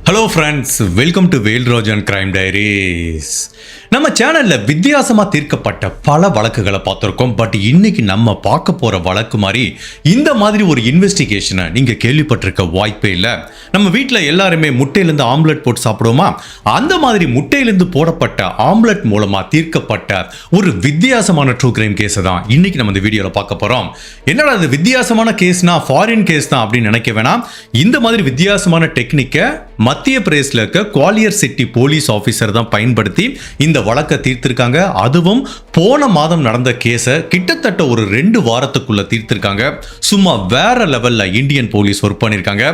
Hello friends, welcome to Velraj and crime diaries. நம்ம சேனல்ல வித்தியாசமாக தீர்க்கப்பட்ட பல வழக்குகளை பார்த்துருக்கோம். பட் இன்னைக்கு நம்ம பார்க்க போற வழக்கு மாதிரி இந்த மாதிரி ஒரு இன்வெஸ்டிகேஷனை நீங்க கேள்விப்பட்டிருக்க வாய்ப்பே இல்லை. நம்ம வீட்டில் எல்லாருமே முட்டையிலேருந்து ஆம்லெட் போட்டு சாப்பிடுவோமா? அந்த மாதிரி முட்டையிலேருந்து போடப்பட்ட ஆம்லெட் மூலமா தீர்க்கப்பட்ட ஒரு வித்தியாசமான ட்ரூ கிரைம் கேஸை தான் இன்னைக்கு நம்ம இந்த வீடியோவில் பார்க்க போறோம். என்னடா அது வித்தியாசமான கேஸ்னா ஃபாரின் கேஸ் தான் அப்படின்னு நினைக்க வேணாம். இந்த மாதிரி வித்தியாசமான டெக்னிக்கை மத்திய பிரதேசத்தில் இருக்க குவாலியர் சிட்டி போலீஸ் ஆஃபீஸர் தான் பயன்படுத்தி இந்த வழக்கை தீர்த்திருக்காங்க. அதுவும் போன மாதம் நடந்த கேஸை கிட்டத்தட்ட ஒரு 2 வாரத்துக்குள்ள தீர்த்திருக்காங்க. சும்மா வேற லெவல்ல இந்தியன் போலீஸ் ஒர்க் பண்ணியிருக்காங்க.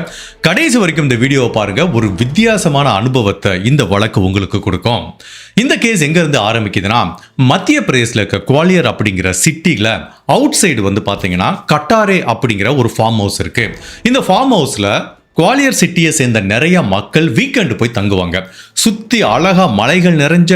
கடைசி வரைக்கும் இந்த வீடியோவை பாருங்க. ஒரு வித்தியாசமான அனுபவத்தை இந்த வழக்கு உங்களுக்கு கொடுக்கும். இந்த கேஸ் எங்க இருந்து ஆரம்பிக்குதுன்னா, மத்திய பிரதேசத்தில் இருக்க குவாலியர் அப்படிங்கிற சிட்டில அவுட் சைடு வந்து பாத்தீங்கன்னா கட்டாரே அப்படிங்கிற ஒரு ஃபார்ம் ஹவுஸ் இருக்கு. இந்த ஃபார்ம் ஹவுஸ்ல குவாலியர் சிட்டியை சேர்ந்த நிறைய மக்கள் வீக்கெண்டு போய் தங்குவாங்க. சுத்தி அழகா மலைகள் நிறைஞ்ச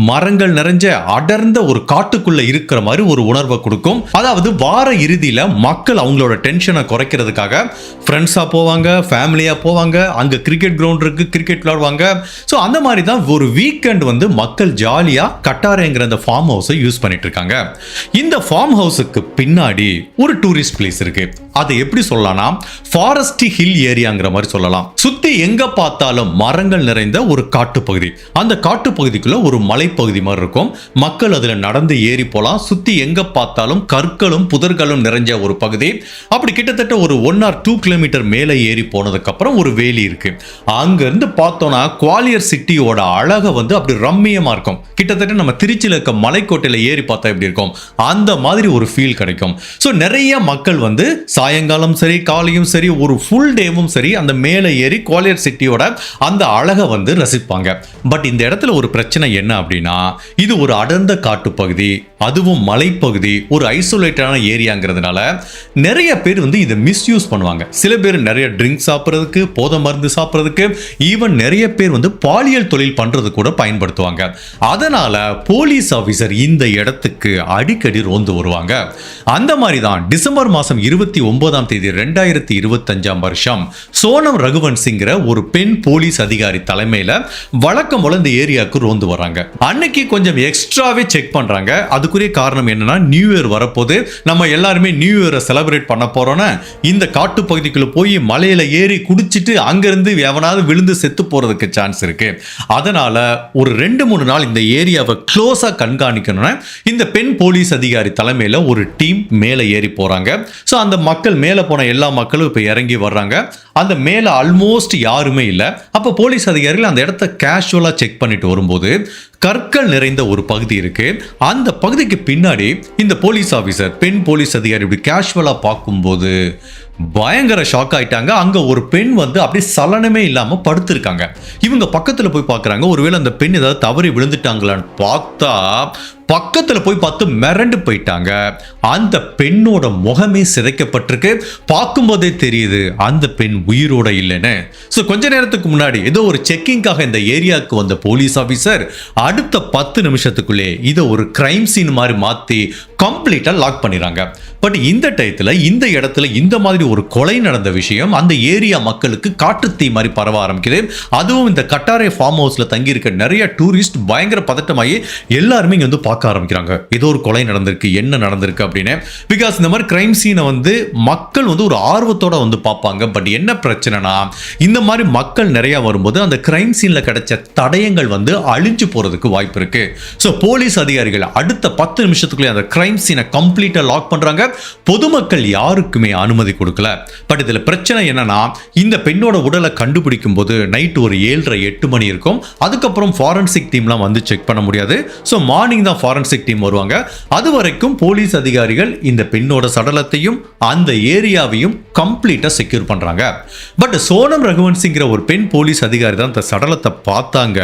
மரங்கள் நிறைஞ்ச அடர்ந்த ஒரு காட்டுக்குள்ள இருக்கிற மாதிரி ஒரு உணர்வை கொடுக்கும். அதாவது வார இறுதியில மக்கள் அவங்களோட டென்ஷனை குறைக்கிறதுக்காக ஃப்ரெண்ட்ஸா போவாங்க, ஃபேமிலியா போவாங்க. அங்க கிரிக்கெட் கிரவுண்ட் இருக்கு, கிரிக்கெட் விளையாடுவாங்க. ஸோ அந்த மாதிரி தான் ஒரு வீக்கெண்ட் வந்து மக்கள் ஜாலியா கட்டாரேங்கிற அந்த ஃபார்ம் ஹவுஸை யூஸ் பண்ணிட்டு இருக்காங்க. இந்த ஃபார்ம் ஹவுஸுக்கு பின்னாடி ஒரு டூரிஸ்ட் பிளேஸ் இருக்கு. அதை எப்படி சொல்லலாம்னா ஃபாரஸ்ட் ஹில் ஏரியாங்கிற மாதிரி சொல்லலாம். சுத்தி எங்க பார்த்தாலும் மரங்கள் நிறைந்த ஒரு காட்டுப்பகுதி. அந்த காட்டுப்பகுதிக்குள்ள ஒரு மலைப்பகுதி மாதிரி இருக்கும். மக்கள் அதுல நடந்து ஏறி போலாம். சுத்தி எங்க பார்த்தாலும் கற்களும் புதர்களும் நிறைஞ்ச ஒரு பகுதி. அப்படி கிட்டத்தட்ட ஒரு 1 or 2 கிலோமீட்டர் மேலே ஏறி போனதுக்கு அப்புறம் ஒரு வேலி இருக்கு. அங்க இருந்து பார்த்தோம்னா குவாலியர் சிட்டியோட அழகை வந்து அப்படி ரம்மியமா இருக்கும். கிட்டத்தட்ட நம்ம திருச்சியில் இருக்க மலைக்கோட்டையில ஏறி பார்த்தா எப்படி இருக்கும் அந்த மாதிரி ஒரு ஃபீல் கிடைக்கும். ஸோ நிறைய மக்கள் வந்து சாயங்காலம் சரி காலையும் சரி ஒரு ஃபுல் டேவும் சரி அந்த மேலே ஏறி குவாலியர் சிட்டியோட அந்த அழகை வந்து ரசிப்பாங்க. பட் இந்த இடத்துல ஒரு பிரச்சனை என்ன அப்படின்னா, இது ஒரு அடர்ந்த காட்டுப்பகுதி, அதுவும் மலைப்பகுதி, ஒரு ஐசோலேட்டடான ஏரியாங்கிறதுனால நிறைய பேர் வந்து இதை மிஸ்யூஸ் பண்ணுவாங்க. சில பேர் நிறைய ட்ரிங்க் சாப்பிட்றதுக்கு, போதை மருந்து சாப்பிட்றதுக்கு, ஈவன் நிறைய பேர் வந்து பாலியல் தொழில் பண்றது கூட பயன்படுத்துவாங்க. அதனால போலீஸ் ஆஃபீஸர் இந்த இடத்துக்கு அடிக்கடி ரோந்து வருவாங்க. அந்த மாதிரி தான் டிசம்பர் மாதம் 29ஆம் தேதி 2025ஆம் வருஷம் சோனம் ரகுவன்சிங்கிற ஒரு பெண் போலீஸ் அதிகாரி தலைமையில வழக்கம் போல இந்த ஏரியாவுக்கு ரோந்து வராங்க. அன்னைக்கு கொஞ்சம் எக்ஸ்ட்ராவே செக் பண்றாங்க. அதுக்குரிய காரணம் என்னன்னா, நியூ இயர் வரப்போது, நம்ம எல்லாருமே நியூ இயரை செலிப்ரேட் பண்ண போறோம்னா இந்த காட்டு பகுதிக்குள்ள போய் மலையில ஏறி குடிச்சிட்டு அங்கிருந்து எவனாவது விழுந்து செத்து போறதுக்கு சான்ஸ் இருக்கு. அதனால ஒரு 2-3 நாள் இந்த ஏரியாவை க்ளோஸா கண்காணிக்கணும்னா இந்த பெண் போலீஸ் அதிகாரி தலைமையில ஒரு டீம் மேலே ஏறி போறாங்க. ஸோ அந்த மக்கள் மேலே போன எல்லா மக்களும் இப்போ இறங்கி வர்றாங்க. அந்த மேலே ஆல்மோஸ்ட் யாருமே இல்லை. அப்போ போலீஸ் அதிகாரிகள் அந்த இடத்த கேஷுவலாக செக் பண்ணிட்டு வரும்போது கற்கள் நிறைந்த ஒரு பகுதி இருக்கு. அந்த பகுதிக்கு பின்னாடி இந்த போலீஸ் ஆஃபீஸர், பெண் போலீஸ் அதிகாரி இப்படி கேஷுவலாக பார்க்கும்போது பயங்கர ஷாக் ஆயிட்டாங்க. அங்க ஒரு பெண் வந்து அப்படியே சலனமே இல்லாம படுத்திருக்காங்க. இவங்க பக்கத்துல போய் பார்க்கறாங்க. ஒருவேளை அந்த பெண் ஏதாவது தவறி விழுந்துட்டாங்களான்னு பார்த்தா பக்கத்துல போய் பார்த்து மிரண்டு போயிட்டாங்க. அந்த பெண்ணோட முகமே சிதைக்கப்பட்டிருக்கு. பார்க்கும்போதே தெரியுது அந்த பெண் உயிரோட இல்லைன்னு. ஸோ கொஞ்ச நேரத்துக்கு முன்னாடி ஏதோ ஒரு செக்கிங்காக இந்த ஏரியாவுக்கு வந்த போலீஸ் ஆஃபீஸர் அடுத்த 10 நிமிஷத்துக்குள்ளே இதை ஒரு கிரைம் சீன் மாதிரி மாற்றி கம்ப்ளீட்டாக லாக் பண்ணிடுறாங்க. பட் இந்த டயத்தில் இந்த இடத்துல இந்த மாதிரி ஒரு கொலை நடந்த விஷயம் அந்த ஏரியா மக்களுக்கு காட்டுத்தீ மாதிரி பரவ ஆரம்பிக்குது. அதுவும் இந்த கட்டாரே ஃபார்ம் ஹவுஸில் தங்கியிருக்க நிறைய டூரிஸ்ட் பயங்கர பதட்டமாகி எல்லாருமே இங்கே வந்து பார்க்க ஆரம்பிக்கிறாங்க. ஏதோ ஒரு கொலை நடந்திருக்கு, என்ன நடந்திருக்கு அப்படின்னு. பிகாஸ் இந்த மாதிரி கிரைம் சீனை வந்து மக்கள் வந்து ஒரு ஆர்வத்தோட வந்து பார்ப்பாங்க. பட் என்ன பிரச்சனைனா, இந்த மாதிரி மக்கள் நிறைய வரும்போது அந்த கிரைம் சீனில் கிடைச்ச தடயங்கள் வந்து அழிஞ்சு போறதுக்கு வாய்ப்பு இருக்கு. ஸோ போலீஸ் அதிகாரிகள் அடுத்த 10 நிமிஷத்துக்குள்ளே அந்த கிரைம் சீனை கம்ப்ளீட்டாக லாக் பண்றாங்க. பொதுமக்கள் யாருக்குமே அனுமதி கொடுக்கல. பட் இதுல பிரச்சனை என்னன்னா, இந்த பெண்ணோட உடலை கண்டுபிடிக்கும் போது நைட் ஒரு 7:30-8 மணி இருக்கும். அதுக்கப்புறம் ஃபாரன்சிக் டீம்லாம் வந்து செக் பண்ண முடியாது. ஸோ மார்னிங் தான் ஃபாரன்சிக் டீம் வருவாங்க. அது வரைக்கும் போலீஸ் அதிகாரிகள் இந்த பெண்ணோட சடலத்தையும் அந்த ஏரியாவையும் கம்ப்ளீட்டா செக்யூர் பண்றாங்க. பட் சோனம் ரகுவன்சிங்கிற ஒரு பெண் போலீஸ் அதிகாரி தான் அந்த சடலத்தை பார்த்தாங்க.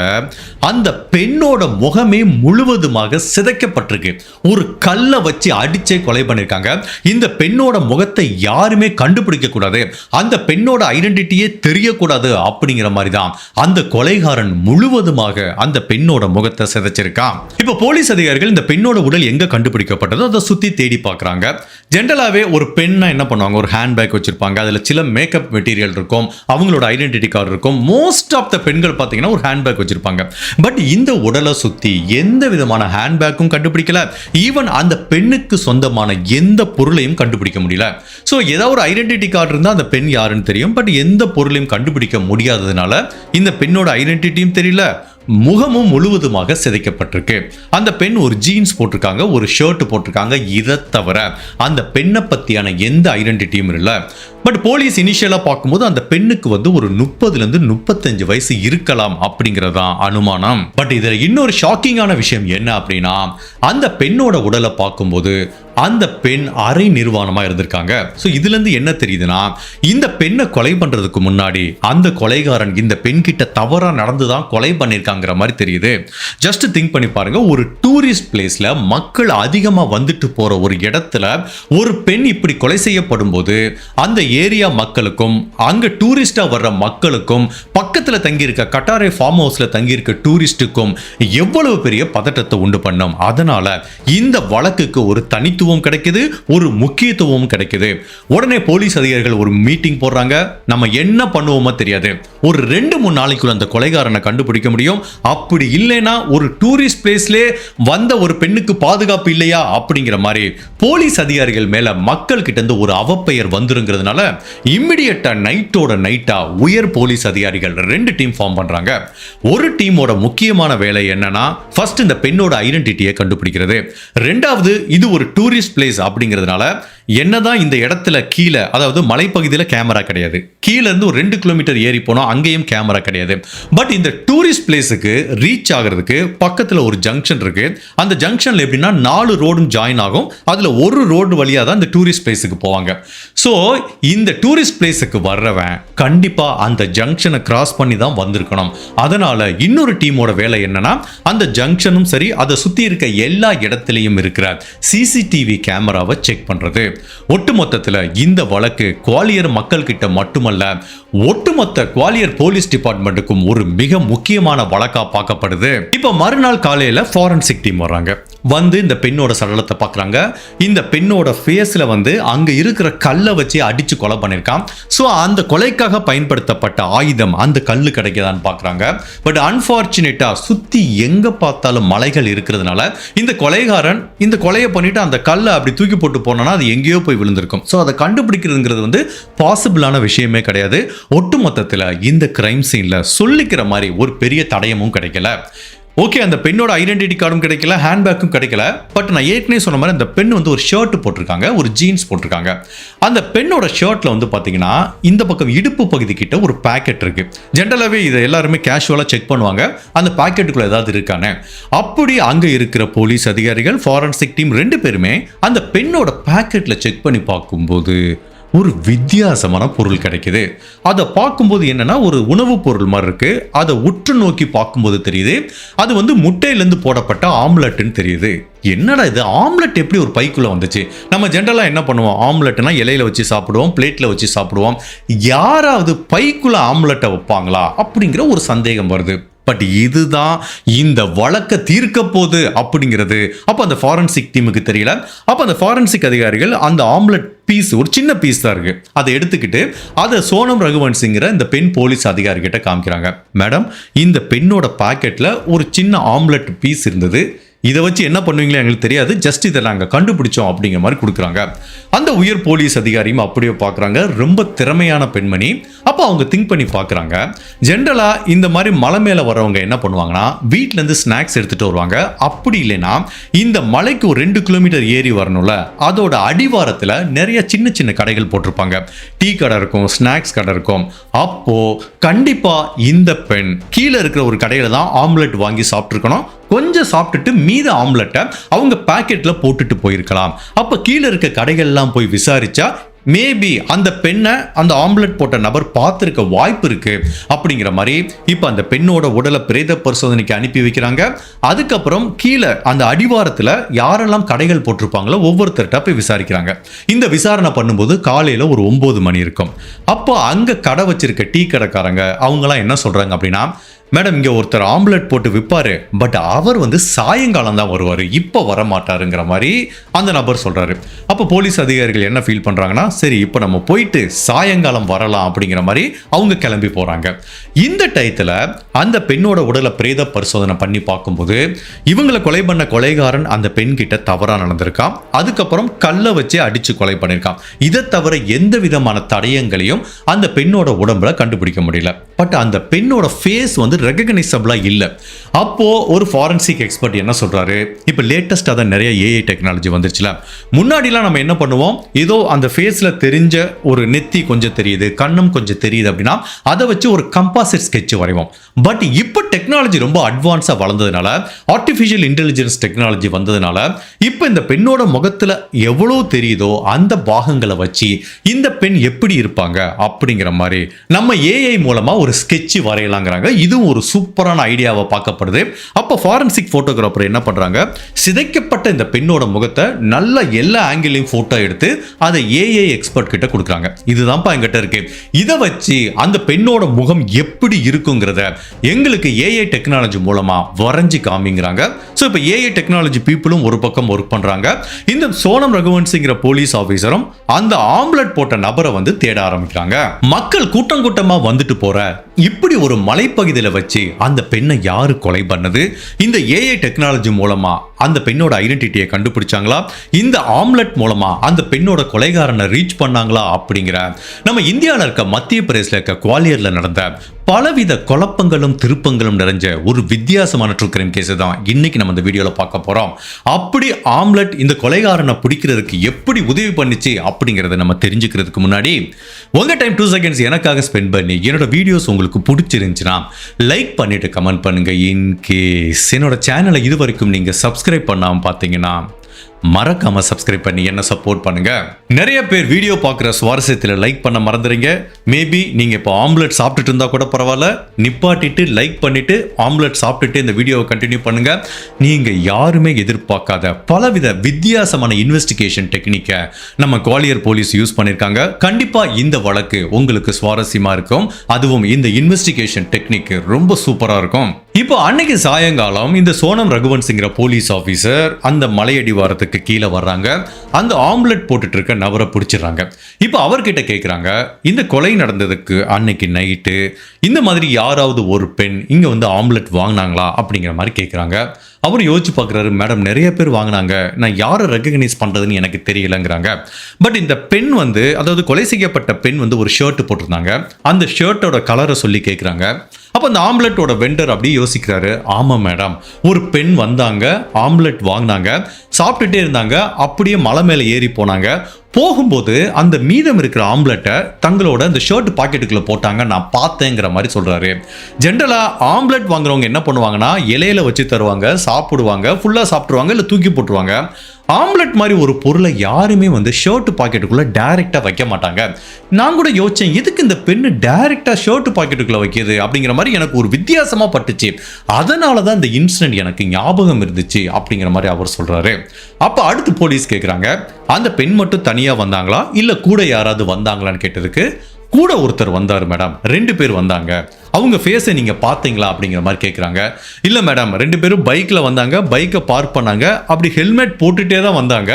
அந்த பெண்ணோட முகமே முழுவதுமாக சிதைக்கப்பட்டிருக்கு. ஒரு கல்லை வச்சு அடிச்சே கொலை பண்ணிருக்காங்க. இந்த பெண்ணோட முகத்தை யாருமே கண்டுபிடிக்க கூடாது, அந்த பெண்ணோட ஐடென்டிட்டியே தெரியக்கூடாது அப்படிங்கிற மாதிரி தான் அந்த கொலைகாரன் முழுவதுமாக அந்த பெண்ணோட முகத்தை சிதைச்சிருக்கான். இப்ப போலீஸ் அதிகாரிகள் இந்த பெண்ணோட உடல் எங்க கண்டுபிடிக்கப்பட்டதோ அதை சுத்தி தேடி பார்க்கறாங்க. ஜென்ரலாவே ஒரு பெண்ணா என்ன பண்ணுவாங்க, ஒரு ஹேண்ட்பேக் வச்சிருப்பாங்க, அதுல சில மேக்கப் மெட்டீரியல் இருக்கும், அவங்களோட ஐடென்டிட்டி கார்டு இருக்கும். மோஸ்ட் ஆஃப் த பெண்கள் பார்த்தீங்கன்னா ஒரு ஹேண்ட்பேக் வச்சிருப்பாங்க. பட் இந்த உடலை சுத்தி எந்த விதமான ஹேண்ட்பேக்கும் கண்டுபிடிக்கல, ஈவன் அந்த பெண்ணுக்கு சொந்தமான எந்த பொருளையும் கண்டுபிடிக்க முடியல. ஸோ ஏதாவது ஒரு ஐடென்டிட்டி கார்டு இருந்தால் அந்த பெண் யாருன்னு தெரியும், பட் எந்த பொருளையும் கண்டுபிடிக்க முடியாததுனால இந்த பெண்ணோட ஐடென்டிட்டியும் தெரியல, முகமும் முழுவதுமாக சிதைக்கப்பட்டிருக்கு. அந்த பெண் ஒரு ஜீன்ஸ் போட்டிருக்காங்க, ஒரு ஷர்ட் போட்டிருக்காங்க. இதை தவிர அந்த பெண்ணை பத்தியான எந்த ஐடென்டிட்டியும் இல்லை. பட் போலீஸ் இனிஷியலா பார்க்கும்போது அந்த பெண்ணுக்கு வந்து ஒரு 30-35 வயசு இருக்கலாம் அப்படிங்கறதான் அனுமானம். பட் இதுல இன்னொரு ஷாக்கிங்கான விஷயம் என்ன அப்படின்னா, அந்த பெண்ணோட உடலை பார்க்கும்போது அந்த பெண் அரை நிர்வாணமா இருந்திருக்காங்க. ஸோ இதுல இருந்து என்ன தெரியுதுன்னா, இந்த பெண்ணை கொலை பண்றதுக்கு முன்னாடி அந்த கொலைகாரன் இந்த பெண் கிட்ட தவறா நடந்துதான் கொலை பண்ணிருக்காங்கிற மாதிரி தெரியுது. ஜஸ்ட் திங்க் பண்ணி பாருங்க, ஒரு டூரிஸ்ட் பிளேஸ்ல மக்கள் அதிகமா வந்துட்டு போற ஒரு இடத்துல ஒரு பெண் இப்படி கொலை செய்யப்படும் போது அந்த ஏரியா மக்களுக்கும் அங்க டூரிஸ்டா வர்ற மக்களுக்கும் பக்கத்துல தங்கியிருக்க கட்டாரே ஃபார்ம் ஹவுஸ்ல தங்கியிருக்க டூரிஸ்டுக்கும் எவ்வளவு பெரிய பதட்டத்தை உண்டு பண்ணும். அதனால இந்த வழக்குக்கு ஒரு தனித்துவம் கிடைக்குது, ஒரு முக்கியத்துவம் கிடைக்குது. உடனே போலீஸ் அதிகாரிகள் ஒரு மீட்டிங் போடுறாங்க. நம்ம என்ன பண்ணுவோமோ தெரியாது, ஒரு 2-3 நாளைக்குள்ள அந்த கொலைகாரனை கண்டுபிடிக்க முடியும். அப்படி இல்லைன்னா ஒரு டூரிஸ்ட் பிளேஸ்ல வந்த ஒரு பெண்ணுக்கு பாதுகாப்பு இல்லையா அப்படிங்கிற மாதிரி போலீஸ் அதிகாரிகள் மேல மக்கள் கிட்ட இருந்து ஒரு அவப்பெயர் வந்துருங்கிறதுனால இம்மிடியட்டா நைட்டோட நைட்டா உயர் போலீஸ் அதிகாரிகள் 2 டீம் ஃபார்ம் பண்றாங்க. ஒரு டீமோட முக்கியமான வேலை என்னன்னா, ஃபர்ஸ்ட் இந்த பெண்ணோட ஐடென்டிட்டியை கண்டுபிடிக்கிறது. ரெண்டாவது, இது ஒரு டூரிஸ்ட் பிளேஸ் அப்படிங்கிறதுனால என்னதான் இந்த இடத்துல கீழே, அதாவது மலைப்பகுதியில் கேமரா கிடையாது, கீழே இருந்து ஒரு 2 கிலோமீட்டர் ஏறி போனோம், அங்கேயும் கேமரா கிடையாது. பட் இந்த டூரிஸ்ட் பிளேஸுக்கு ரீச் ஆகிறதுக்கு பக்கத்தில் ஒரு ஜங்ஷன் இருக்கு. அந்த ஜங்ஷன்ல எப்படின்னா 4 ரோடும் ஜாயின் ஆகும். அதுல ஒரு ரோடு வழியா தான் இந்த டூரிஸ்ட் பிளேஸுக்கு போவாங்க. ஸோ இந்த டூரிஸ்ட் பிளேஸுக்கு வர்றவன் கண்டிப்பா அந்த ஜங்ஷனை கிராஸ் பண்ணி தான் வந்திருக்கணும். அதனால இன்னொரு டீமோட வேலை என்னன்னா, அந்த ஜங்ஷனும் சரி அதை சுத்தி இருக்க எல்லா இடத்திலையும் இருக்கிற சிசிடிவி கேமராவை செக் பண்றது. ஒட்டுமொத்தத்தில் இந்த வழக்கு குவாலியர் மக்கள் கிட்ட மட்டுமல்ல, ஒட்டுமொத்த குவாலியர் போலீஸ் டிபார்ட்மெண்ட்டுக்கும் ஒரு மிக முக்கியமான வழக்கா பார்க்கப்படுது. இப்ப மறுநாள் காலையில ஃபாரன்சிக் டீம் வர்றாங்க. வந்து இந்த பெண்ணோட சடலத்தை பார்க்குறாங்க. இந்த பெண்ணோட ஃபேஸ்ல வந்து அங்க இருக்கிற கல்லை வச்சு அடிச்சு கொலை பண்ணிருக்கான். ஸோ அந்த கொலைக்காக பயன்படுத்தப்பட்ட ஆயுதம் அந்த கல்லு கிடைக்குதான்னு பார்க்குறாங்க. பட் அன்பார்ச்சுனேட்டா சுத்தி எங்க பார்த்தாலும் மலைகள் இருக்கிறதுனால இந்த கொலைகாரன் இந்த கொலையை பண்ணிட்டு அந்த கல்லை அப்படி தூக்கி போட்டு போனா அது எங்கேயோ போய் விழுந்திருக்கும். ஸோ அதை கண்டுபிடிக்கிறதுங்கிறது வந்து பாசிபிளான விஷயமே கிடையாது. ஒட்டுமொத்தத்தில் இந்த கிரைம் சீன்ல சொல்லிக்கிற மாதிரி ஒரு பெரிய தடயமும் கிடைக்கல. ஓகே, அந்த பெண்ணோட ஐடென்டிட்டி கார்டும் கிடைக்கல, ஹேண்ட்பேக்கும் கிடைக்கல. பட் நான் ஏற்கனவே சொன்ன மாதிரி அந்த பெண் வந்து ஒரு ஷர்ட் போட்டிருக்காங்க, ஒரு ஜீன்ஸ் போட்டிருக்காங்க. அந்த பெண்ணோட ஷர்ட்ல வந்து பாத்தீங்கன்னா இந்த பக்கம் இடுப்பு பகுதி கிட்ட ஒரு பாக்கெட் இருக்கு. ஜென்ரலாவே இதை எல்லாருமே கேஷுவலா செக் பண்ணுவாங்க, அந்த பாக்கெட்டுக்குள்ள ஏதாவது இருக்கானே. அப்படி அங்க இருக்கிற போலீஸ் அதிகாரிகள், ஃபாரன்சிக் டீம் 2 பேருமே அந்த பெண்ணோட பாக்கெட்ல செக் பண்ணி பார்க்கும்போது ஒரு வித்தியாசமான பொருள் கிடைக்குது. அதை பார்க்கும்போது என்னன்னா, ஒரு உணவுப் பொருள் மாதிரி இருக்கு. அதை உற்று நோக்கி பார்க்கும்போது தெரியுது அது வந்து முட்டையிலேருந்து போடப்பட்ட ஆம்லெட்னு தெரியுது. என்னடா இது, ஆம்லெட் எப்படி ஒரு பைக்குள்ள வந்துச்சு? நம்ம ஜென்ரலா என்ன பண்ணுவோம், ஆம்லெட்னா இலையில வச்சு சாப்பிடுவோம், பிளேட்ல வச்சு சாப்பிடுவோம். யாராவது பைக்குள்ள ஆம்லெட்டை வைப்பாங்களா அப்படிங்கிற ஒரு சந்தேகம் வருது. பட் இதுதான் இந்த வழக்க தீர்க்க போகுது அப்படிங்கிறது அப்ப அந்த ஃபாரன்சிக் டீமுக்கு தெரியல. அப்ப அந்த ஃபாரன்சிக் அதிகாரிகள் அந்த ஆம்லெட் பீஸ், ஒரு சின்ன பீஸ் தான் இருக்கு, அதை எடுத்துக்கிட்டு அதை சோனம் ரகுவன்சிங்கிற இந்த பெண் போலீஸ் அதிகாரி கிட்ட காமிக்கிறாங்க. மேடம், இந்த பெண்ணோட பாக்கெட்ல ஒரு சின்ன ஆம்லெட் பீஸ் இருந்தது, இதை வச்சு என்ன பண்ணுவீங்களோ எங்களுக்கு தெரியாது, ஜஸ்ட் இதை நாங்கள் கண்டுபிடிச்சோம் அப்படிங்கிற மாதிரி கொடுக்குறாங்க. அந்த உயர் போலீஸ் அதிகாரியும் அப்படியே பார்க்குறாங்க. ரொம்ப திறமையான பெண்மணி. அப்போ அவங்க திங்க் பண்ணி பார்க்குறாங்க, ஜென்ரலாக இந்த மாதிரி மலை மேலே வரவங்க என்ன பண்ணுவாங்கன்னா வீட்டிலேருந்து ஸ்நாக்ஸ் எடுத்துகிட்டு வருவாங்க. அப்படி இல்லைன்னா இந்த மலைக்கு ஒரு 2 கிலோமீட்டர் ஏறி வரணும்ல, அதோட அடிவாரத்தில் நிறைய சின்ன சின்ன கடைகள் போட்டிருப்பாங்க. டீ கடை இருக்கும், ஸ்நாக்ஸ் கடை இருக்கும். அப்போ கண்டிப்பாக இந்த பெண் கீழே இருக்கிற ஒரு கடையில் தான் ஆம்லெட் வாங்கி சாப்பிட்ருக்கணும். கொஞ்சம் சாப்பிட்டுட்டு மீத ஆம்லெட்டை அவங்க பாக்கெட்ல போட்டுட்டு போயிருக்கலாம். அப்ப கீழே இருக்க கடைகள்லாம் போய் விசாரிச்சா மேபி அந்த பெண்ணை அந்த ஆம்லெட் போட்ட நபர் பார்த்திருக்க வாய்ப்பு இருக்கு அப்படிங்கிற மாதிரி இப்ப அந்த பெண்ணோட உடலை பிரேத பரிசோதனைக்கு அனுப்பி வைக்கிறாங்க. அதுக்கப்புறம் கீழே அந்த அடிவாரத்துல யாரெல்லாம் கடைகள் போட்டிருப்பாங்களோ ஒவ்வொருத்தர்கிட்ட போய் விசாரிக்கிறாங்க. இந்த விசாரணை பண்ணும்போது காலையில ஒரு 9 மணி இருக்கும். அப்போ அங்க கடை வச்சிருக்க டீ கடைக்காரங்க அவங்கலாம் என்ன சொல்றாங்க அப்படின்னா, மேடம் இங்க ஒருத்தர் ஆம்லெட் போட்டு விற்பாரு, பட் அவர் சாயங்காலம் தான் வருவாரு, இப்போ வர மாட்டாருங்கிற மாதிரி அந்த நபர் சொல்றாரு. அப்போ போலீஸ் அதிகாரிகள் என்ன ஃபீல் பண்றாங்கன்னா, சரி இப்போ நம்ம போயிட்டு சாயங்காலம் வரலாம் அப்படிங்கிற மாதிரி அவங்க கிளம்பி போறாங்க. இந்த டயத்துல அந்த பெண்ணோட உடலை பிரேத பரிசோதனை பண்ணி பார்க்கும்போது இவங்களை கொலை பண்ண கொலைகாரன் அந்த பெண் கிட்ட தவறா நடந்திருக்கான். அதுக்கப்புறம் கல்லை வச்சு அடிச்சு கொலை பண்ணிருக்கான். இதை தவிர எந்த விதமான தடயங்களையும் அந்த பெண்ணோட உடம்புல கண்டுபிடிக்க முடியல. பட் அந்த பெண்ணோட ஃபேஸ் ரெகக்னைசபிளா இல்ல. அப்போ ஒரு ஃபாரன்சிக் எக்ஸ்பர்ட் என்ன சொல்றாரு, இப்ப லேட்டஸ்டா தான் நிறைய ஏஐ டெக்னாலஜி வந்துருச்சுல. முன்னாடிலாம் நம்ம என்ன பண்ணுவோம், ஏதோ அந்த ஃபேஸ்ல தெரிஞ்ச ஒரு நெத்தி கொஞ்சம் தெரியுது, கண்ணும் கொஞ்சம் தெரியுது அப்படின்னா அதை வச்சு ஒரு கம்பாசிட் ஸ்கெட்ச் வரைவோம். பட் இப்போ டெக்னாலஜி ரொம்ப அட்வான்ஸா வளர்ந்ததுனால, ஆர்டிஃபிஷியல் இன்டெலிஜென்ஸ் டெக்னாலஜி வந்ததுனால இப்போ இந்த பெண்ணோட முகத்துல எவ்வளவு தெரியுதோ அந்த பாகங்களை வச்சு இந்த பெண் எப்படி இருப்பாங்க அப்படிங்கிற மாதிரி நம்ம ஏஐ மூலமா ஒரு ஸ்கெட்ச் வரையலாங்கிறாங்க. இதுவும் ஒரு சூப்பரான ஐடியாவை பார்க்கப்படுது. அப்ப ஃபாரன்சிக் போட்டோகிராஃபர் என்ன பண்றாங்க, சிதைக்கப்பட்ட இந்த பெண்ணோட முகத்தை நல்ல எல்லா ஆங்கிளையும் போட்டோ எடுத்து அதை ஏஐ எக்ஸ்பர்ட் கிட்ட கொடுக்குறாங்க. இதுதான்ப்பா என்கிட்ட இருக்கு, இதை வச்சு அந்த பெண்ணோட முகம் எப்படி இருக்குங்கிறத எங்களுக்கு ஏஐ டெக்னாலஜி மூலமா வரைஞ்சு காமிங்கிறாங்க. ஸோ இப்போ ஏஐ டெக்னாலஜி பீப்புளும் ஒரு பக்கம் ஒர்க் பண்றாங்க. இந்த சோனம் ரகுவன்சிங்கிற போலீஸ் ஆபீசரும் அந்த ஆம்லெட் போட்ட நபரை தேட ஆரம்பிக்கிறாங்க. மக்கள் கூட்டம் கூட்டமா வந்துட்டு போற இப்படி ஒரு மலைப்பகுதியில வச்சு அந்த பெண்ணை யாரு கொலை பண்ணது, இந்த ஏஐ டெக்னாலஜி மூலமா அந்த பெண்ணோட ஐடென்டிட்டியை கண்டுபிடிச்சாங்களா, இந்த ஆம்லெட் மூலமா அந்த பெண்ணோட கொலைகாரனை ரீச் பண்ணாங்களா அப்படிங்கிற நம்ம இந்தியாவில் இருக்க மத்திய பிரதேசல இருக்க குவாலியர்ல நடந்த பலவித குழப்பங்களும் திருப்பங்களும் நிறைஞ்ச ஒரு வித்தியாசமான ட்ரூ கிரைம் கேஸ் தான் இன்னைக்கு நம்ம இந்த வீடியோல பார்க்க போறோம். அப்படி ஆம்லெட் இந்த கொலைகாரனை பிடிக்கிறதுக்கு எப்படி உதவி பண்ணிச்சு அப்படிங்கறத நம்ம தெரிஞ்சுக்கிறதுக்கு முன்னாடி உங்க டைம் 2 செகண்ட்ஸ் எனக்காக ஸ்பெண்ட் பண்ணி என்னோட வீடியோஸ் உங்களுக்கு பிடிச்சிருந்துச்சுன்னா லைக் பண்ணிட்டு கமெண்ட் பண்ணுங்க. இன்கேஸ் என்னோட சேனலை இது வரைக்கும் நீங்க சப்ஸ்கிரைப் பண்ணாம பார்த்தீங்கன்னா மறக்காம சப்ஸ்கிரைப் பண்ணி என்ன சப்போர்ட் பண்ணுங்க. நிறைய பேர் வீடியோ பார்க்குற சுவாரஸ்யத்தில் லைக் பண்ண மறந்துறீங்க. மேபி நீங்க இப்போ ஆம்லெட் சாப்பிட்டுட்டு இருந்தா கூட பரவாயில்ல, நிப்பாட்டிட்டு லைக் பண்ணிட்டு ஆம்லெட் சாப்பிட்டுட்டு இந்த வீடியோவை கண்டினியூ பண்ணுங்க. நீங்க யாருமே எதிர்பார்க்காத பலவித வித்தியாசமான இன்வெஸ்டிகேஷன் டெக்னிக்கை நம்ம குவாலியர் போலீஸ் யூஸ் பண்ணிருக்காங்க. கண்டிப்பா இந்த வழக்கு உங்களுக்கு சுவாரஸ்யமா இருக்கும். அதுவும் இந்த இன்வெஸ்டிகேஷன் டெக்னிக் ரொம்ப சூப்பரா இருக்கும். இப்போ அன்னைக்கு சாயங்காலம் இந்த சோனம் ரகுவன்சிங்கிற போலீஸ் ஆபீசர் அந்த மலையடிவாரத்துக்கு கீழே வர்றாங்க. அந்த ஆம்லெட் போட்டுட்டு இருக்க நபரை பிடிச்சிடறாங்க. இப்போ அவர்கிட்ட கேட்குறாங்க, இந்த கொலை நடந்ததுக்கு அன்னைக்கு நைட்டு இந்த மாதிரி யாராவது ஒரு பெண் இங்க ஆம்லெட் வாங்கினாங்களா அப்படிங்கிற மாதிரி கேட்குறாங்க. அவர் யோசிச்சு பார்க்குறாரு, மேடம் நிறைய பேர் வாங்கினாங்க, நான் யாரை ரெகக்னைஸ் பண்ணுறதுன்னு எனக்கு தெரியலங்கிறாங்க. பட் இந்த பெண் அதாவது கொலை செய்யப்பட்ட பெண் ஒரு ஷர்ட் போட்டிருந்தாங்க. அந்த ஷர்ட்டோட கலரை சொல்லி கேட்குறாங்க. அப்போ அந்த ஆம்லெட்டோட வெண்டர் அப்படியே யோசிக்கிறாரு, ஆமாம் மேடம், ஒரு பெண் வந்தாங்க, ஆம்லெட் வாங்கினாங்க, சாப்பிட்டுட்டே இருந்தாங்க, அப்படியே மலை மேலே ஏறி போனாங்க. போகும்போது அந்த மீதம் இருக்கிற ஆம்லெட்டை தங்களோட அந்த ஷர்ட் பாக்கெட்டுக்குள்ள போட்டாங்க, நான் பார்த்தேங்கிற மாதிரி சொல்றாரு. ஜென்ரலா ஆம்லெட் வாங்குறவங்க என்ன பண்ணுவாங்கன்னா, இலையில வச்சு தருவாங்க, சாப்பிடுவாங்க, ஃபுல்லா சாப்பிடுவாங்க, இல்லை தூக்கி போட்டுருவாங்க. ஆம்லெட் மாதிரி ஒரு பொருளை யாருமே ஷர்ட் பாக்கெட்டுக்குள்ள டைரக்டா வைக்க மாட்டாங்க. நான் கூட யோசிச்சேன், எதுக்கு இந்த பெண்ணு டைரக்டா ஷர்ட் பாக்கெட்டுக்குள்ள வைக்கிது அப்படிங்கிற மாதிரி எனக்கு ஒரு வித்தியாசமா பட்டுச்சு. அதனால தான் இந்த இன்சிடென்ட் எனக்கு ஞாபகம் இருந்துச்சு அப்படிங்கிற மாதிரி அவர் சொல்றாரு. அப்ப அடுத்து போலீஸ் கேட்குறாங்க, அந்த பெண் மட்டும் தனியா வந்தாங்களா இல்ல கூட யாராவது வந்தாங்களான்னு கேட்டதுக்கு, கூட ஒருத்தர் வந்தார் மேடம், 2 பேர் வந்தாங்க, அவங்க ஃபேஸை நீங்க பாத்தீங்களா அப்படிங்கிற மாதிரி கேட்குறாங்க. இல்ல மேடம், 2 பேரும் பைக்ல வந்தாங்க, பைக்கை பார்க் பண்ணாங்க, அப்படி ஹெல்மெட் போட்டுட்டே தான் வந்தாங்க,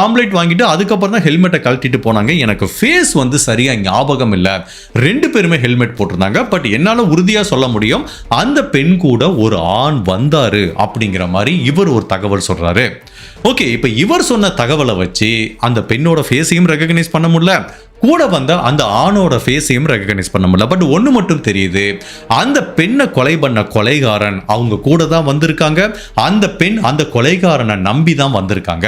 ஆம்லெட் வாங்கிட்டு அதுக்கப்புறம் தான் ஹெல்மெட்டை கழட்டிட்டு போனாங்க. எனக்கு ஃபேஸ் சரியா ஞாபகம் இல்லை, 2 பேருமே ஹெல்மெட் போட்டிருந்தாங்க. பட் என்னால உறுதியா சொல்ல முடியும், அந்த பெண் கூட ஒரு ஆண் வந்தாரு அப்படிங்கிற மாதிரி இவர் ஒரு தகவல் சொல்றாரு. ஓகே, இப்ப இவர் சொன்ன தகவலை வச்சு அந்த பெண்ணோட ஃபேஸையும் ரெகக்னைஸ் பண்ண முடியல, கூட வந்த அந்த ஆணோட ஃபேஸையும் ரெகக்னைஸ் பண்ண முடியல. பட் ஒன்று மட்டும் தெரியுது, அந்த பெண்ணை கொலை பண்ண கொலைகாரன் அவங்க கூட தான் வந்திருக்காங்க. அந்த பெண் அந்த கொலைகாரனை நம்பி தான் வந்திருக்காங்க.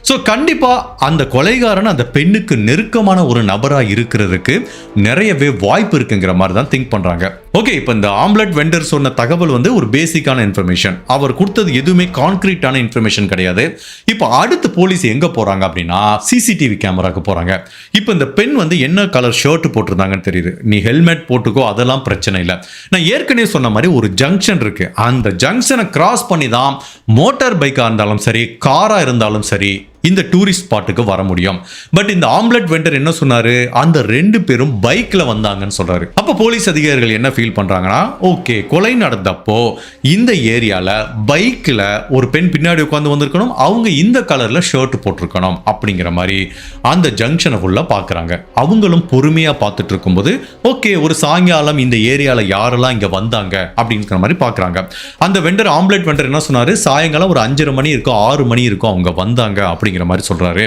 ஸோ கண்டிப்பா அந்த கொலைகாரன் அந்த பெண்ணுக்கு நெருக்கமான ஒரு நபராக இருக்கிறதுக்கு நிறையவே வாய்ப்பு இருக்குங்கிற மாதிரி தான் திங்க் பண்றாங்க. ஓகே, இப்போ இந்த ஆம்லெட் வெண்டர் சொன்ன தகவல் வந்து ஒரு பேசிக்கான இன்ஃபர்மேஷன். அவர் கொடுத்தது எதுவுமே கான்கிரீட்டான இன்ஃபர்மேஷன் கிடையாது. இப்போ அடுத்து போலீஸ் எங்க போறாங்க அப்படின்னா சிசிடிவி கேமராக்கு போறாங்க. இப்போ இந்த பெண் வந்து என்ன கலர் ஷர்ட் போட்டிருந்தாங்கன்னு தெரியுது. நீ ஹெல்மெட் போட்டுக்கோ, அதெல்லாம் பிரச்சனை இல்லை. நான் ஏற்கனவே சொன்ன மாதிரி ஒரு ஜங்ஷன் இருக்கு. அந்த ஜங்ஷனை கிராஸ் பண்ணி தான் மோட்டார் பைக்கா இருந்தாலும் சரி, காரா இருந்தாலும் சரி, இந்த டூரிஸ்ட் ஸ்பாட்டுக்கு வர முடியும். பட் இந்த ஆம்லெட் வெண்டர் என்ன சொன்னாரு, அந்த 2 பேரும் பைக்ல வந்தாங்கன்னு சொல்றாரு. அப்ப போலீஸ் அதிகாரிகள் என்ன ஃபீல் பண்றாங்கன்னா, ஓகே, கொலை நடந்தப்போ இந்த ஏரியால பைக்ல ஒரு பெண் பின்னாடி உட்கார்ந்து வந்திருக்கணும், அவங்க இந்த கலர்ல ஷர்ட் போட்டிருக்கணும் அப்படிங்கிற மாதிரி அந்த ஜங்ஷனை ஃபுல்லா பாக்குறாங்க. அவங்களும் பொறுமையா பார்த்துட்டு இருக்கும்போது, ஓகே, ஒரு சாயங்காலம் இந்த ஏரியால யாரெல்லாம் இங்க வந்தாங்க அப்படிங்கிற மாதிரி பாக்குறாங்க. அந்த வெண்டர், ஆம்லெட் வெண்டர் என்ன சொன்னாரு, சாயங்காலம் ஒரு 5:30 மணி இருக்கும், 6 மணி இருக்கும், அவங்க வந்தாங்க அப்படி மாதிரி சொல்றாரு.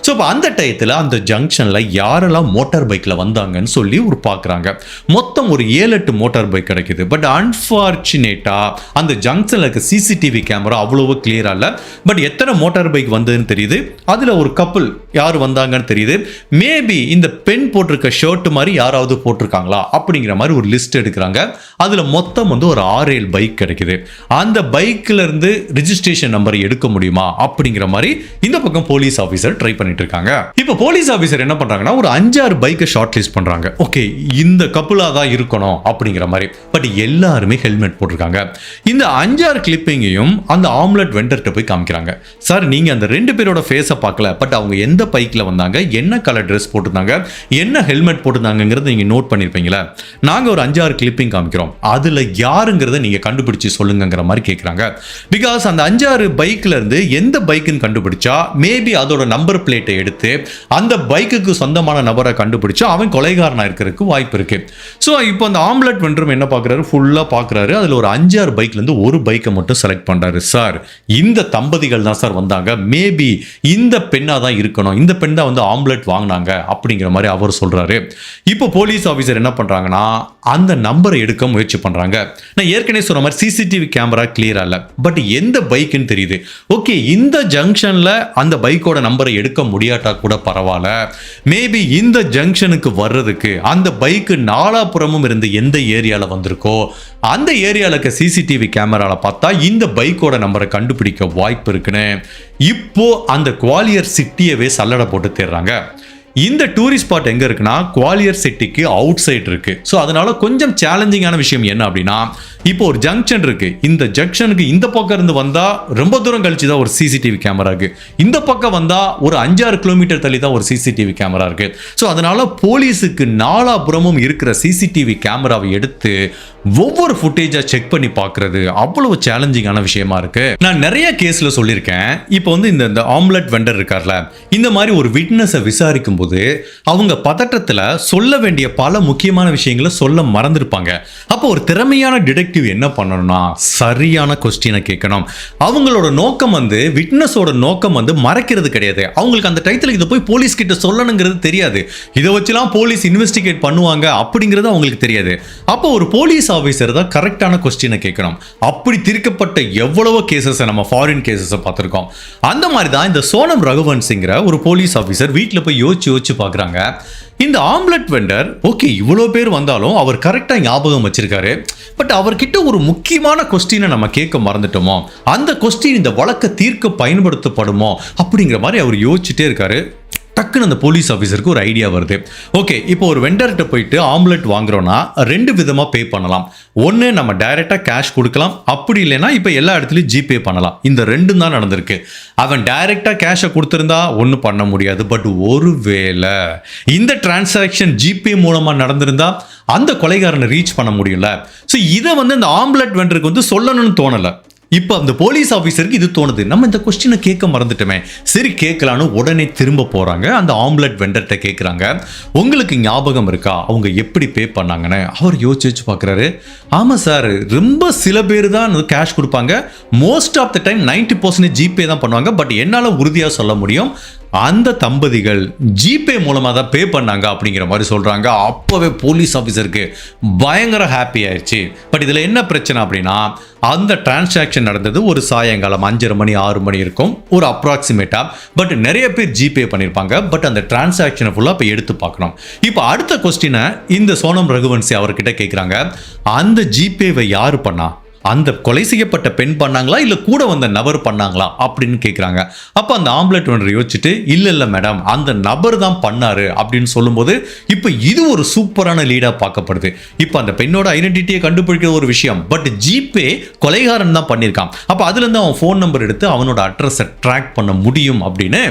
சோ அந்த டயத்துல அந்த ஜங்ஷன்ல யாரெல்லாம் மோட்டார் பைக்ல வந்தாங்கன்னு சொல்லி ஒரு பாக்குறாங்க. மொத்தம் ஒரு 7-8 மோட்டார் பைக் கிடைக்குது. பட் அன்பார்ச்சுனேட்டா அந்த ஜங்ஷன்ல இருக்க சிசிடிவி கேமரா அவ்வளவு கிளியரா இல்ல. பட் எத்தனை மோட்டார் பைக் வந்ததுன்னு தெரியுது. அதுல ஒரு கப்பல் யார் வந்தாங்கன்னு தெரியுது. மேபி இந்த பெண் போட்டிருக்க ஷர்ட் மாதிரி யாராவது போட்டிருக்காங்களா அப்படிங்கிற மாதிரி ஒரு லிஸ்ட் எடுக்கிறாங்க. அதுல மொத்தம் வந்து ஒரு 6-7 பைக் கிடைக்குது. அந்த பைக்ல இருந்து ரெஜிஸ்ட்ரேஷன் நம்பர் எடுக்க முடியுமா அப்படிங்கிற மாதிரி இந்த பக்கம் போலீஸ் ஆபீசர் ட்ரை பண்ணிட்டு இருக்காங்க. இப்போ போலீஸ் ஆபீசர் என்ன பண்றாங்கன்னா, ஒரு 5-6 பைக்கை ஷார்ட் லிஸ்ட் பண்றாங்க. ஓகே, இந்த கப்புலா தான் இருக்கணும் அப்படிங்கிற மாதிரி. பட் எல்லாருமே ஹெல்மெட் போட்டிருக்காங்க. இந்த 5-6 கிளிப்பிங்கையும் அந்த ஆம்லெட் வெண்டர்ட்ட போய் காமிக்கிறாங்க. சார், நீங்க அந்த 2 பேரோட ஃபேஸை பார்க்கல, பட் அவங்க எந்த பைக்ல வந்தாங்க, என்ன கலர் ட்ரெஸ் போட்டிருந்தாங்க, என்ன ஹெல்மெட் போட்டிருந்தாங்கிறத நீங்க நோட் பண்ணிருப்பீங்களா? நாங்க ஒரு 5-6 கிளிப்பிங் காமிக்கிறோம், அதுல யாருங்கிறத நீங்க கண்டுபிடிச்சு சொல்லுங்கிற மாதிரி கேட்கறாங்க. பிகாஸ் அந்த 5-6 பைக்ல இருந்து எந்த பைக்குன்னு கண்டுபிடிச்சா மேபி அதோட நம்பர் பிளேட்டை எடுத்து அந்த பைக்குக்கு சொந்தமான நபரை கண்டுபிடிச்சு அவன் கொலைகாரனா இருக்கிறதுக்கு வாய்ப்பு இருக்கு. ஸோ இப்போ அந்த ஆம்லெட் வெண்டரும் என்ன பார்க்குறாரு, ஃபுல்லாக பார்க்குறாரு. அதில் ஒரு 5-6 பைக்லேருந்து ஒரு பைக்கை மட்டும் செலக்ட் பண்ணுறாரு. சார், இந்த தம்பதிகள் தான் சார் வந்தாங்க, மேபி இந்த பெண்ணாக தான் இருக்கணும், இந்த பெண் தான் வந்து ஆம்லெட் வாங்கினாங்க அப்படிங்கிற மாதிரி அவர் சொல்கிறாரு. இப்போ போலீஸ் ஆஃபீஸர் என்ன பண்ணுறாங்கன்னா, அந்த நம்பரை எடுக்க முயற்சி பண்ணுறாங்க. நான் ஏற்கனவே சொன்ன மாதிரி சிசிடிவி கேமரா கிளியரா இல்லை, பட் எந்த பைக்குன்னு தெரியுது. ஓகே, இந்த ஜங்ஷனில் அந்த பைக்கோட நம்பரை எடுக்க முடியாட்டா கூட பரவாயில்ல, மேபி இந்த ஜங்ஷனுக்கு வர்றதுக்கு அந்த பைக்கு நாலாபுறமும் இருந்து எந்த ஏரியால வந்திருக்கோ அந்த ஏரியால சிசிடிவி கேமரால பார்த்தா இந்த பைக்கோட நம்பரை கண்டுபிடிக்க வாய்ப்பு இருக்குன்னு இப்போ அந்த குவாலியர் சிட்டியவே சல்லடை போட்டு தேடுறாங்க. இந்த டூரிஸ்ட் ஸ்பாட் எங்க இருக்குன்னா குவாலியர் சிட்டிக்கு அவுட் சைட் இருக்கு. ஸோ அதனால கொஞ்சம் சேலஞ்சிங்கான விஷயம் என்ன அப்படின்னா, இப்போ ஒரு ஜங்ஷன் இருக்கு, இந்த ஜங்ஷனுக்கு இந்த பக்கம் இருந்து வந்தா ரொம்ப தூரம் கழிச்சு தான் ஒரு சிசிடிவி கேமரா இருக்கு, இந்த பக்கம் வந்தா ஒரு 5-6 கிலோமீட்டர் தள்ளி தான் ஒரு சிசிடிவி கேமரா இருக்கு. ஸோ அதனால போலீஸுக்கு நாலாபுறமும் இருக்கிற சிசிடிவி கேமராவை எடுத்து ஒவ்வொரு ஃபுட்டேஜா செக் பண்ணி பார்க்கிறது அவ்வளவு சேலஞ்சிங்கான விஷயமா இருக்கு. நான் நிறைய கேஸ்ல சொல்லியிருக்கேன். இப்போ வந்து இந்த ஆம்லெட் வெண்டர் இருக்கார்ல, இந்த மாதிரி ஒரு விட்னஸை விசாரிக்கும் போது அவங்க பதட்டத்துல சொல்ல வேண்டிய பல முக்கியமான விஷயங்களை சொல்ல மறந்துருப்பாங்க. அப்போ ஒரு திறமையான டிடெக்டிவ் என்ன பண்ணணும்னா, சரியான கொஸ்டினை கேட்கணும். அவங்களோட நோக்கம் வந்து, விட்னஸோட நோக்கம் வந்து மறைக்கிறது கிடையாது. அவங்களுக்கு அந்த டைத்துல இதை போய் போலீஸ் கிட்ட சொல்லணுங்கிறது தெரியாது, இதை வச்சுலாம் போலீஸ் இன்வெஸ்டிகேட் பண்ணுவாங்க அப்படிங்கிறது அவங்களுக்கு தெரியாது. அப்போ ஒரு போலீஸ் ஆஃபீஸர் தான் கரெக்டான கொஸ்டினை கேட்கணும். அப்படி தீர்க்கப்பட்ட எவ்வளவோ கேசஸ் நம்ம ஃபாரின் கேசஸ் பார்த்துருக்கோம். அந்த மாதிரி தான் இந்த சோனம் ரகுவன்சிங்கிற ஒரு போலீஸ் ஆஃபீஸர் வீட்டில் போய் யோசிச்சு பார்க்குறாங்க. இந்த ஆம்லெட் வெண்டர் ஓகே இவ்வளோ பேர் வந்தாலும் அவர் கரெக்டாக ஞாபகம் வச்சிருக்காரு. பட் அவர்கிட்ட ஒரு முக்கியமான கொஸ்டினை நம்ம கேட்க மறந்துட்டோமோ, அந்த கொஸ்டின் இந்த வழக்கை தீர்க்க பயன்படுத்தப்படுமோ அப்படிங்கிற மாதிரி அவர் யோசிச்சுட்டே இருக்காரு. டக்குன்னு அந்த போலீஸ் ஆஃபீஸருக்கு ஒரு ஐடியா வருது. ஓகே, இப்போ ஒரு வெண்டர்கிட்ட போயிட்டு ஆம்லெட் வாங்குறோம்னா 2 விதமாக பே பண்ணலாம். ஒன்று, நம்ம டைரெக்டாக கேஷ் கொடுக்கலாம், அப்படி இல்லைன்னா இப்போ எல்லா இடத்துலையும் ஜிபே பண்ணலாம். இந்த 2 தான் நடந்திருக்கு. அவன் டைரெக்டாக கேஷை கொடுத்துருந்தா ஒன்றும் பண்ண முடியாது. பட் ஒருவேளை இந்த டிரான்சாக்ஷன் ஜிபே மூலமாக நடந்திருந்தா அந்த கொலைகாரனை ரீச் பண்ண முடியல. ஸோ இதை வந்து இந்த ஆம்லெட் வெண்டருக்கு வந்து சொல்லணும்னு தோணலை. இப்போ அந்த போலீஸ் ஆஃபீஸருக்கு இது தோணுது, நம்ம இந்த கொஸ்டினை கேட்க மறந்துட்டோமே, சரி கேட்கலான்னு உடனே திரும்ப போகிறாங்க. அந்த ஆம்லெட் வெண்டர்கிட்ட கேட்குறாங்க, உங்களுக்கு ஞாபகம் இருக்கா அவங்க எப்படி பே பண்ணாங்கன்னு? அவர் யோசிச்சு பார்க்குறாரு. ஆமாம் சார், ரொம்ப சில பேர் தான் கேஷ் கொடுப்பாங்க, most of the time 90% GPay தான் பண்ணுவாங்க. பட் என்னால் உறுதியாக சொல்ல முடியும், அந்த தம்பதிகள் ஜிபே மூலமாக தான் பே பண்ணாங்க அப்படிங்கிற மாதிரி சொல்கிறாங்க. அப்போவே போலீஸ் ஆஃபீஸருக்கு பயங்கர ஹாப்பி ஆயிடுச்சு. பட் இதில் என்ன பிரச்சனை அப்படின்னா, அந்த டிரான்சாக்ஷன் நடந்தது ஒரு சாயங்காலம் 5:30 மணி 6 மணி இருக்கும், ஒரு அப்ராக்சிமேட்டாக. பட் நிறைய பேர் ஜிபே பண்ணியிருப்பாங்க. பட் அந்த டிரான்சாக்ஷனை ஃபுல்லாக இப்போ எடுத்து பார்க்கணும். இப்போ அடுத்த கொஸ்டினை இந்த சோனம் ரகுவன்சி அவர்கிட்ட கேட்குறாங்க, அந்த ஜிபேவை யார் பண்ணா? அந்த கொலை செய்யப்பட்ட பெண் பண்ணாங்களா இல்லை கூட வந்த நபர் பண்ணாங்களா அப்படின்னு கேட்குறாங்க. அப்போ அந்த ஆம்புலட் ஒன்று யோசிச்சுட்டு, இல்லை மேடம், அந்த நபர் தான் பண்ணாரு அப்படின்னு சொல்லும்போது இப்போ இது ஒரு சூப்பரான லீடாக பார்க்கப்படுது. இப்போ அந்த பெண்ணோட ஐடென்டிட்டியை கண்டுபிடிக்கிற ஒரு விஷயம், பட் ஜிபே கொலைகாரன் தான் பண்ணியிருக்கான். அப்போ அதுலேருந்து அவன் ஃபோன் நம்பர் எடுத்து அவனோட அட்ரஸை ட்ராக் பண்ண முடியும் அப்படின்னு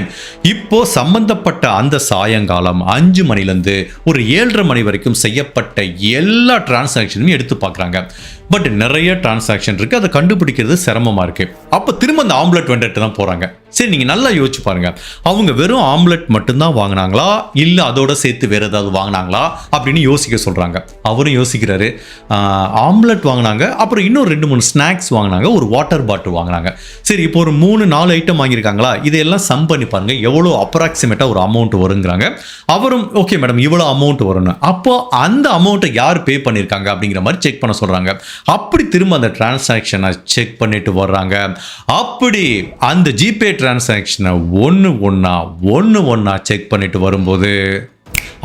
இப்போ சம்பந்தப்பட்ட அந்த சாயங்காலம் 5 மணிலேருந்து ஒரு 7:30 மணி வரைக்கும் செய்யப்பட்ட எல்லா டிரான்சாக்ஷனும் எடுத்து பார்க்குறாங்க. பட் நிறைய டிரான்சாக்ஷன் இருக்கு, அதை கண்டுபிடிக்கிறது சிரமமா இருக்கு. அப்போ திரும்ப அந்த ஆம்லெட் வெண்டர்ட்ட தான் போறாங்க. சரி, நீங்க நல்லா யோசிச்சு பாருங்க, அவங்க வெறும் ஆம்லெட் மட்டும்தான் வாங்கினாங்களா இல்லை அதோட சேர்த்து வேற ஏதாவது வாங்கினாங்களா அப்படின்னு யோசிக்க சொல்றாங்க. அவரும் யோசிக்கிறாரு. ஆம்லெட் வாங்கினாங்க, அப்புறம் இன்னும் 2-3 ஸ்நாக்ஸ் வாங்கினாங்க, ஒரு வாட்டர் பாட்டில் வாங்கினாங்க. சரி, இப்போ ஒரு 3-4 ஐட்டம் வாங்கியிருக்காங்களா, இதையெல்லாம் சம் பண்ணி பாருங்க எவ்வளோ அப்ராக்சிமேட்டா ஒரு அமௌண்ட் வருங்கிறாங்க. அவரும் ஓகே மேடம் இவ்வளோ அமௌண்ட் வரும்னு. அப்போ அந்த அமௌண்ட்டை யார் பே பண்ணியிருக்காங்க அப்படிங்கிற மாதிரி செக் பண்ண சொல்றாங்க. அப்படி திரும்ப அந்த டிரான்சாக்ஷனை செக் பண்ணிட்டு வர்றாங்க. அப்படி அந்த ஜிபே டிரான்சாக்ஷனை ஒன்று செக் பண்ணிட்டு வரும்போது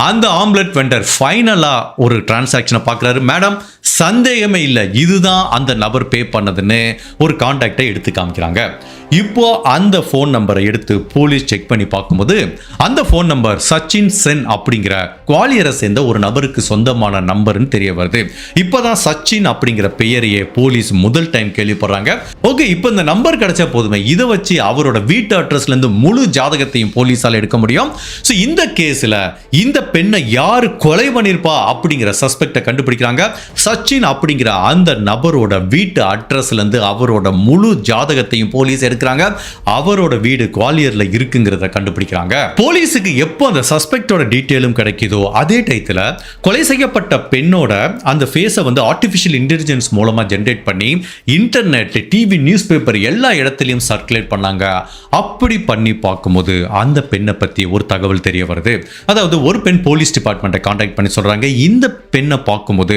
அந்த ஆம்லெட் வெண்டர் ஃபைனலா ஒரு டிரான்சாக்ஷனை பார்க்குறாரு. மேடம், சந்தேகமே இல்லை, இதுதான் அந்த நபர் பே பண்ணதுன்னு ஒரு கான்டாக்டை எடுத்து காமிக்கிறாங்க. இப்போ அந்த ஃபோன் நம்பரை எடுத்து போலீஸ் செக் பண்ணி பார்க்கும்போது அந்த ஃபோன் நம்பர் சச்சின் சென் அப்படிங்கிற குவாலியரை சேர்ந்த ஒரு நபருக்கு சொந்தமான நம்பர்னு தெரிய வருது. இப்போதான் சச்சின் அப்படிங்கிற பெயரையே போலீஸ் முதல் டைம் கேள்விப்படுறாங்க. ஓகே, இப்போ இந்த நம்பர் கிடைச்சா போதுமே, இதை வச்சு அவரோட வீட்டு அட்ரஸ்ல இருந்து முழு ஜாதகத்தையும் போலீஸால் எடுக்க முடியும். ஸோ இந்த கேஸில் இந்த பெண்ணை யாரு கொலை பண்ணிருப்பா அப்படிங்கிற சஸ்பெக்டை கண்டுபிடிக்கிறாங்க. சச்சின் அப்படிங்கிற அந்த நபரோட வீட்டு அட்ரஸ்ல இருந்து அவரோட முழு ஜாதகத்தையும் போலீஸ் எடுக்கிறாங்க. அவரோட வீடு குவாலியர்ல இருக்குங்கிறத கண்டுபிடிக்கிறாங்க. போலீஸுக்கு எப்போ அந்த சஸ்பெக்டோட டீடைலும் கிடைக்குதோ அதே டைத்துல கொலை செய்யப்பட்ட பெண்ணோட அந்த ஃபேஸை வந்து ஆர்டிஃபிஷியல் இன்டெலிஜென்ஸ் மூலமா ஜெனரேட் பண்ணி இன்டர்நெட், டிவி, நியூஸ் பேப்பர் எல்லா இடத்துலையும் சர்க்குலேட் பண்ணாங்க. அப்படி பண்ணி பார்க்கும்போது அந்த பெண்ணை பத்தி ஒரு தகவல் தெரிய வருது. அதாவது ஒரு பெண் போலீஸ் டிபார்ட்மெண்ட்டை கான்டாக்ட் பண்ணி சொல்றாங்க, இந்த பெண்ணை பார்க்கும்போது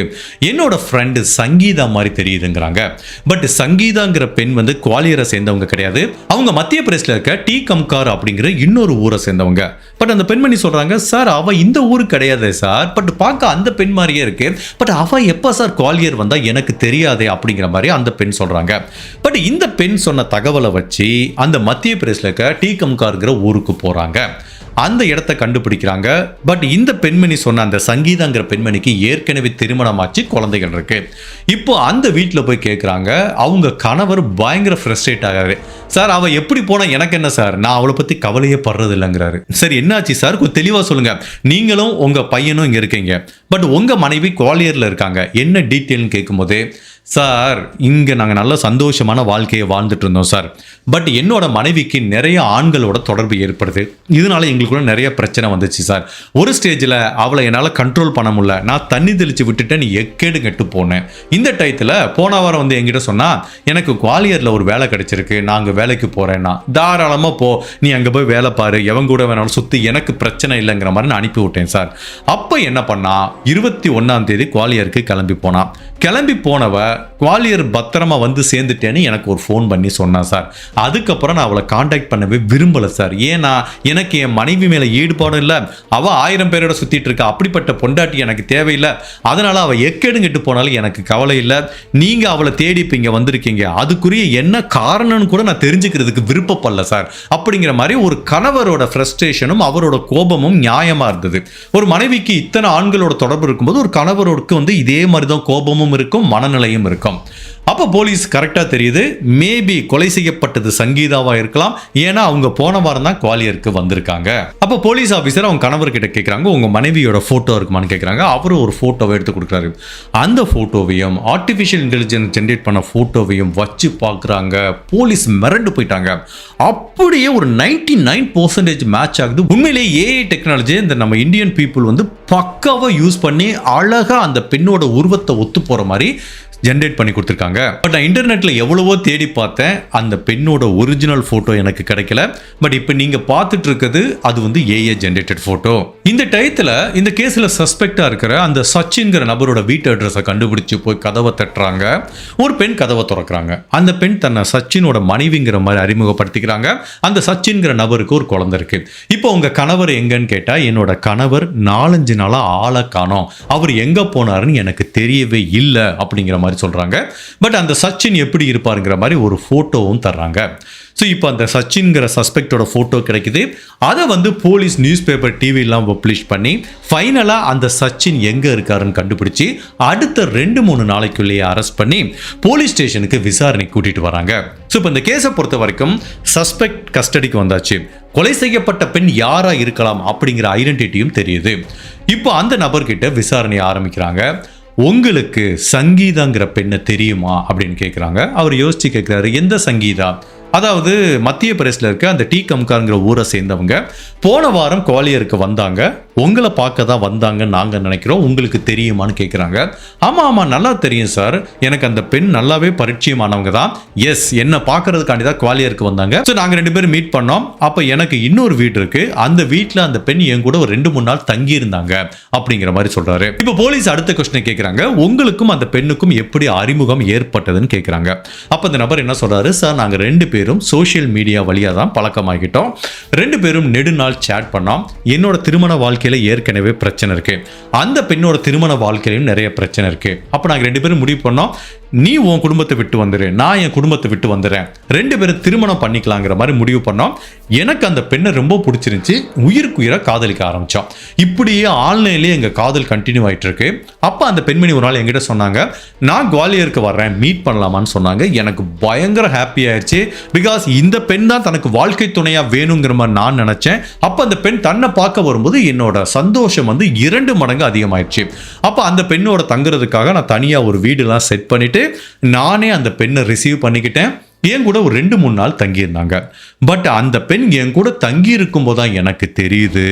என்னோட ஃப்ரெண்டு சங்கீதா மாதிரி தெரியுதுங்கிறாங்க. பட் சங்கீதாங்கிற பெண் வந்து குவாலியரை சேர்ந்தவங்க கிடையாது. அவங்க மத்திய பிரதேசல இருக்க டி கம்கார் அப்படிங்கிற இன்னொரு ஊரை சேர்ந்தவங்க. பட் அந்த பெண்மணி சொல்றாங்க, சார் அவ இந்த ஊரு கிடையாது சார், பட் பார்க்க அந்த பெண் மாதிரியே இருக்கு, பட் அவ எப்ப சார் குவாலியர் வந்தா எனக்கு தெரியாதே அப்படிங்கிற மாதிரி அந்த பெண் சொல்றாங்க. பட் இந்த பெண் சொன்ன தகவலை வச்சு அந்த மத்திய பிரதேசல இருக்க டி கம்கார்ங்கிற ஊருக்கு போறாங்க. அந்த இடத்தை கண்டுபிடிக்கிறாங்க. பட் இந்த பெண்மணி சொன்ன அந்த சங்கீதாங்கிற பெண்மணிக்கு ஏற்கனவே திருமணமாச்சு, குழந்தைகள் இருக்கு. இப்போ அந்த வீட்டில் போய் கேட்குறாங்க. அவங்க கணவர் பயங்கர ஃப்ரஸ்ட்ரேட் ஆகாரு. சார் அவ எப்படி போனா எனக்கு என்ன சார், நான் அவளை பத்தி கவலையே படுறது இல்லைங்கிறாரு. சரி, என்னாச்சு சார், கொஞ்சம் தெளிவா சொல்லுங்க, நீங்களும் உங்க பையனும் இங்க இருக்கீங்க, பட் உங்க மனைவி குவாலியர்ல இருக்காங்க, என்ன டீட்டெயில்னு கேட்கும்போது, சார் இங்கே நாங்கள் நல்ல சந்தோஷமான வாழ்க்கையை வாழ்ந்துட்டு இருந்தோம் சார், பட் என்னோட மனைவிக்கு நிறைய ஆண்களோட தொடர்பு ஏற்படுது, இதனால எங்களுக்குள்ள நிறைய பிரச்சனை வந்துச்சு சார். ஒரு ஸ்டேஜில் அவளை என்னால் கண்ட்ரோல் பண்ண முடியல, நான் தண்ணி தெளித்து விட்டுட்டு நீ எக்கேடு கெட்டு போனேன். இந்த டயத்தில் போன வாரம் வந்து என்கிட்ட சொன்னால் எனக்கு குவாலியரில் ஒரு வேலை கிடைச்சிருக்கு, நாங்கள் வேலைக்கு போகிறேன்னா தாராளமாக போ, நீ அங்கே போய் வேலை பாரு, எவன் கூட வேணாலும் சுற்றி, எனக்கு பிரச்சனை இல்லைங்கிற மாதிரி நான் அனுப்பி விட்டேன் சார். அப்போ என்ன பண்ணா, 21ஆம் தேதி குவாலியருக்கு கிளம்பி போனான். கிளம்பி போனவ குவாலியர் பத்திரமா வந்து சேர்ந்துட்டேன்னு எனக்கு ஒரு ஃபோன் பண்ணி சொன்னான் சார். அதுக்கப்புறம் நான் அவளை காண்டாக்ட் பண்ணவே விரும்பலை சார். ஏன்னா எனக்கு என் மனைவி மேலே ஈடுபாடும் இல்லை, அவள் 1000 பேரோட சுற்றிட்டு இருக்கா, அப்படிப்பட்ட பொண்டாட்டி எனக்கு தேவையில்லை, அதனால அவள் எக்கேடுங்கிட்டு போனாலும் எனக்கு கவலை இல்லை. நீங்கள் அவளை தேடி இப்போ இங்கே வந்திருக்கீங்க, அதுக்குரிய என்ன காரணம்னு கூட நான் தெரிஞ்சுக்கிறதுக்கு விருப்பப்படல சார் அப்படிங்கிற மாதிரி ஒரு கணவரோட ஃப்ரஸ்ட்ரேஷனும் அவரோட கோபமும் நியாயமாக இருந்தது. ஒரு மனைவிக்கு இத்தனை ஆண்களோட தொடர்பு இருக்கும்போது ஒரு கணவரோருக்கு வந்து இதே மாதிரி தான் கோபமும் இருக்கும், மனநிலையும் இருக்கும். அப்போ போலீஸ் கரெக்டாக தெரியுது, மேபி கொலை செய்யப்பட்டது சங்கீதாவாக இருக்கலாம், ஏன்னா அவங்க போன வாரம் தான் குவாலியருக்கு வந்திருக்காங்க. அப்போ போலீஸ் ஆஃபீஸர் அவங்க கணவர்கிட்ட கேட்குறாங்க, உங்கள் மனைவியோட ஃபோட்டோ இருக்குமான்னு கேட்குறாங்க. அவரும் ஒரு ஃபோட்டோவை எடுத்து கொடுக்குறாரு. அந்த ஃபோட்டோவையும் ஆர்டிஃபிஷியல் இன்டெலிஜென்ஸ் ஜென்ரேட் பண்ண ஃபோட்டோவையும் வச்சு பார்க்குறாங்க. போலீஸ் மிரண்டு போயிட்டாங்க. அப்படியே ஒரு 99% மேட்ச் ஆகுது. உண்மையிலேயே ஏஐ டெக்னாலஜி இந்த நம்ம இந்தியன் பீப்புள் வந்து பக்காவாக யூஸ் பண்ணி அழகாக அந்த பெண்ணோட உருவத்தை ஒத்து போகிற மாதிரி ஜென்ரேட் பண்ணி கொடுத்துருக்காங்க. பட் நான் இன்டர்நெட்ல எவ்வளவோ தேடி பார்த்தேன், அந்த பெண்ணோட ஒரிஜினல் போட்டோ எனக்கு கிடைக்கல. பட் இப்போ நீங்க பார்த்துட்டு இருக்கிறது அது வந்து ஏஐ ஜென்ரேட்டட் போட்டோ. இந்த டயத்துல இந்த கேஸ்ல சஸ்பெக்டா இருக்கிற அந்த சச்சின்ங்கிற நபரோட வீட்டு அட்ரஸை கண்டுபிடிச்சு போய் கதவை தட்டுறாங்க. ஒரு பெண் கதவை திறக்கிறாங்க. அந்த பெண் தன்னை சச்சினோட மனைவிங்கிற மாதிரி அறிமுகப்படுத்திக்கிறாங்க. அந்த சச்சின்ங்கிற நபருக்கு ஒரு குழந்தை இருக்கு. இப்போ உங்க கணவர் எங்கன்னு கேட்டா, என்னோட கணவர் 4-5 நாளா ஆளை காணோம், அவர் எங்க போனாருன்னு எனக்கு தெரியவே இல்லை அப்படிங்கிற மாதிரி சொல்றாங்க. பட் அந்த சச்சின் எப்படி இருப்பாருங்கிற மாதிரி ஒரு போட்டோவும் தர்றாங்க. ஸோ இப்போ அந்த சச்சின்கிற சஸ்பெக்டோட ஃபோட்டோ கிடைக்குது. அதை வந்து போலீஸ் நியூஸ் பேப்பர் டிவிலாம் பப்ளிஷ் பண்ணி ஃபைனலாக அந்த சச்சின் எங்கே இருக்காருன்னு கண்டுபிடிச்சி அடுத்த 2-3 நாளைக்குள்ளேயே அரெஸ்ட் பண்ணி போலீஸ் ஸ்டேஷனுக்கு விசாரணை கூட்டிட்டு வராங்க. ஸோ இப்போ இந்த கேஸை பொறுத்த வரைக்கும் சஸ்பெக்ட் கஸ்டடிக்கு வந்தாச்சு. கொலை செய்யப்பட்ட பெண் யாரா இருக்கலாம் அப்படிங்கிற ஐடென்டிட்டியும் தெரியுது. இப்போ அந்த நபர்கிட்ட விசாரணை ஆரம்பிக்கிறாங்க. உங்களுக்கு சங்கீதாங்கிற பெண்ணை தெரியுமா அப்படின்னு கேட்குறாங்க. அவர் யோசிச்சு கேட்குறாரு, எந்த சங்கீதா? அதாவது மத்திய பிரதேசில் இருக்க அந்த டி கம்கார்ங்கிற ஊரை சேர்ந்தவங்க போன வாரம் குவாலியருக்கு வந்தாங்க, உங்களை பார்க்க தான் வந்தாங்க நாங்கள் நினைக்கிறோம், உங்களுக்கு தெரியுமான்னு கேட்குறாங்க. ஆமாம் நல்லா தெரியும் சார், எனக்கு அந்த பெண் நல்லாவே பரிச்சயமானவங்க தான். எஸ், என்னை பார்க்கறதுக்காண்டி தான் குவாலியருக்கு வந்தாங்க. ஸோ நாங்கள் 2 பேரும் மீட் பண்ணோம். அப்போ எனக்கு இன்னொரு வீடு இருக்கு, அந்த வீட்டில் அந்த பெண் என் கூட ஒரு 2-3 நாள் தங்கி இருந்தாங்க அப்படிங்கிற மாதிரி சொல்றாரு. இப்போ போலீஸ் அடுத்த கொஸ்டினை கேட்குறாங்க, உங்களுக்கும் அந்த பெண்ணுக்கும் எப்படி அறிமுகம் ஏற்பட்டதுன்னு கேட்குறாங்க. அப்போ அந்த நபர் என்ன சொல்றாரு, சார் நாங்கள் 2 பேரும் சோஷியல் மீடியா வழியா தான் பழக்கமாகிட்டோம், 2 பேரும் நெடுநாள் சேட் பண்ணோம். என்னோட திருமண வாழ்க்கையில ஏற்கனவே பிரச்சனை இருக்கு, அந்த பெண்ணோட திருமண வாழ்க்கையிலும் நிறைய பிரச்சனை இருக்கு. அப்ப நாங்க 2 பேரும் முடிவு பண்ணோம், நீ உன் குடும்பத்தை விட்டு வந்துரு, நான் என் குடும்பத்தை விட்டு வந்துடுறேன், 2 பேரும் திருமணம் பண்ணிக்கலாங்கிற மாதிரி முடிவு பண்ணோம். எனக்கு அந்த பெண்ணை ரொம்ப பிடிச்சிருந்துச்சு, உயிருக்கு உயிரை காதலிக்க ஆரம்பிச்சோம். இப்படியே ஆன்லைன்லேயே எங்க காதல் கண்டினியூ ஆயிட்டு இருக்கு. அப்ப அந்த பெண்மணி ஒரு நாள் என்கிட்ட சொன்னாங்க, நான் குவாலியருக்கு வர்றேன், மீட் பண்ணலாமான்னு சொன்னாங்க. எனக்கு பயங்கர ஹாப்பி ஆயிடுச்சு. பிகாஸ் இந்த பெண் தான் தனக்கு வாழ்க்கை துணையா வேணுங்கிற மாதிரி நான் நினைச்சேன். அப்ப அந்த பெண் தன்னை பார்க்க வரும்போது என்னோட சந்தோஷம் வந்து 2 மடங்கு அதிகமாயிடுச்சு. அப்ப அந்த பெண்ணோட தங்குறதுக்காக நான் தனியா ஒரு வீடுலாம் செட் பண்ணிட்டு நானே அந்த பெண்ணை ரிசீவ் பண்ணிக்கிட்டேன். என் கூட ஒரு 2-3 நாள் தங்கியிருந்தாங்க. பட் அந்த பெண் என் கூட தங்கி இருக்கும் போதுதான் எனக்கு தெரியுது,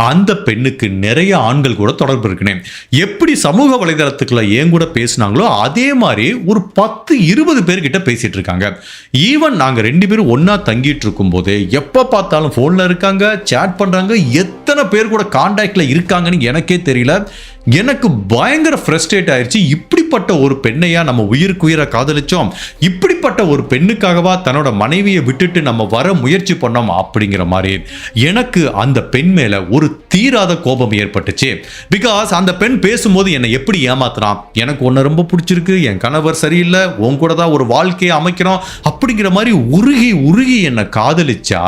அந்த பெண்ணுக்கு நிறைய ஆண்கள் கூட தொடர்பு இருக்குன்னு. எப்படி சமூக வலைதளத்துக்குள்ள என் கூட பேசினாங்களோ அதே மாதிரி ஒரு 10-20 பேர்கிட்ட பேசிட்டு இருக்காங்க. ஈவன் நாங்க 2 பேரும் ஒன்னா தங்கிட்டு இருக்கும் போது எப்ப பார்த்தாலும் போன்ல இருக்காங்க, சேட் பண்றாங்க. எத்தனை பேர் கூட கான்டாக்ட்ல இருக்காங்கன்னு எனக்கே தெரியல. எனக்கு பயங்கர ஃப்ரஸ்ட்ரேட் ஆயிடுச்சு. இப்படிப்பட்ட ஒரு பெண்ணையா நம்ம உயிருக்கு உயிரை காதலிச்சோம், இப்படிப்பட்ட ஒரு பெண்ணுக்காகவா தன்னோட மனைவியை விட்டுட்டு நம்ம வர முயற்சி பண்ணோம் அப்படிங்கிற மாதிரி எனக்கு அந்த பெண் மேல ஒரு தீராத கோபம் ஏற்பட்டுச்சு. பிகாஸ் அந்த பெண் பேசும்போது என்னை எப்படி ஏமாத்துறான், எனக்கு உன்னை ரொம்ப பிடிச்சிருக்கு, என் கணவர் சரியில்லை, உன் கூட தான் ஒரு வாழ்க்கையை அமைக்கிறோம் அப்படிங்கிற மாதிரி உருகி உருகி என்னை காதலிச்சா.